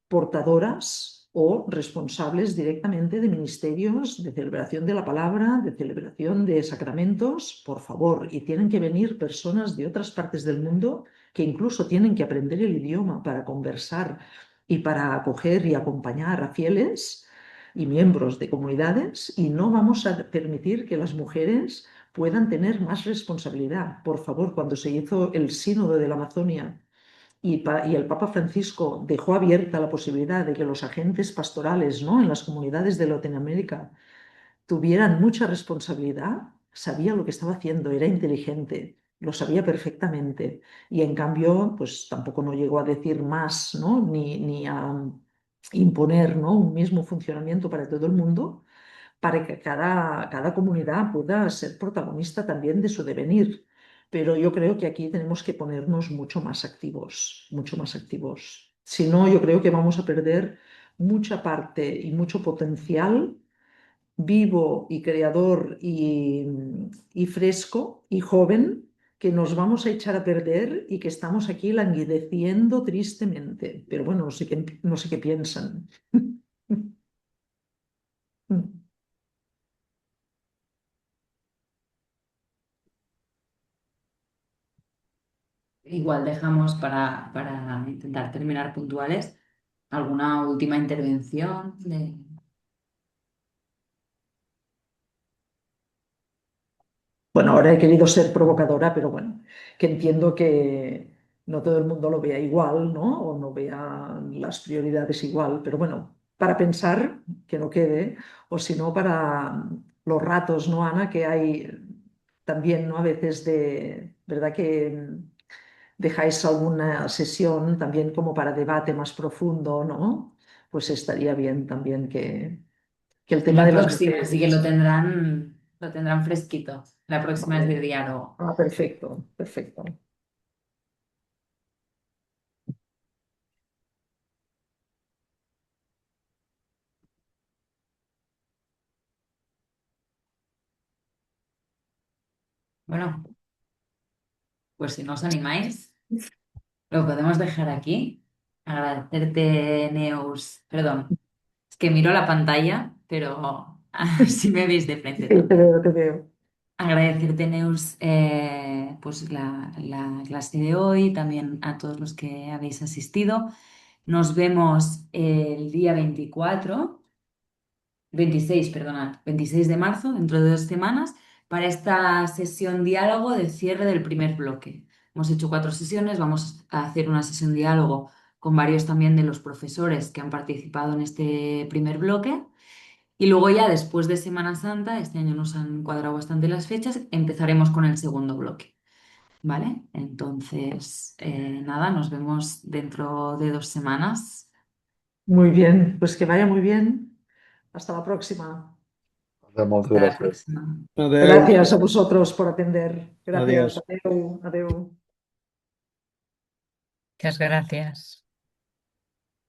portadoras o responsables directamente de ministerios de celebración de la palabra, de celebración de sacramentos, por favor. Y tienen que venir personas de otras partes del mundo que incluso tienen que aprender el idioma para conversar y para acoger y acompañar a fieles y miembros de comunidades, y no vamos a permitir que las mujeres puedan tener más responsabilidad. Por favor, cuando se hizo el sínodo de la Amazonia y el Papa Francisco dejó abierta la posibilidad de que los agentes pastorales, ¿no? En las comunidades de Latinoamérica tuvieran mucha responsabilidad, sabía lo que estaba haciendo, era inteligente, lo sabía perfectamente. Y en cambio, pues tampoco no llegó a decir más, ¿no? Ni a imponer, ¿no? Un mismo funcionamiento para todo el mundo, para que cada comunidad pueda ser protagonista también de su devenir. Pero yo creo que aquí tenemos que ponernos mucho más activos, mucho más activos. Si no, yo creo que vamos a perder mucha parte y mucho potencial vivo y creador y fresco y joven que nos vamos a echar a perder y que estamos aquí languideciendo tristemente. Pero bueno, no sé qué piensan. Igual dejamos para intentar terminar puntuales alguna última intervención de... Bueno, ahora he querido ser provocadora, pero bueno, que entiendo que no todo el mundo lo vea igual, ¿no? O no vea las prioridades igual, pero bueno, para pensar que no quede, o si no, para los ratos, ¿no, Ana? Que hay también, ¿no? A veces ¿verdad? Que dejáis alguna sesión también como para debate más profundo, ¿no? Pues estaría bien también que el tema La de las próxima sí que mujeres. lo tendrán fresquito. La próxima es de Vale. diálogo. Ah, perfecto, perfecto. Bueno, pues si no os animáis, lo podemos dejar aquí. Agradecerte, Neus. Perdón, es que miro la pantalla, pero si me veis de Sí, frente te también. veo, te veo. Agradecerte, Neus, pues la clase de hoy, también a todos los que habéis asistido. Nos vemos el día 26, perdonad, 26 de marzo, dentro de 2 semanas, para esta sesión diálogo de cierre del primer bloque. Hemos hecho 4 sesiones, vamos a hacer una sesión diálogo con varios también de los profesores que han participado en este primer bloque. Y luego ya después de Semana Santa, este año nos han cuadrado bastante las fechas, empezaremos con el segundo bloque. ¿Vale? Entonces, nada, nos vemos dentro de 2 semanas. Muy bien, pues que vaya muy bien. Hasta la próxima. Moltes Hasta la gràcies. próxima. Adeu. Gracias a vosotros por atender. Gracias. Adiós. Adeu, adeu. Muchas gracias.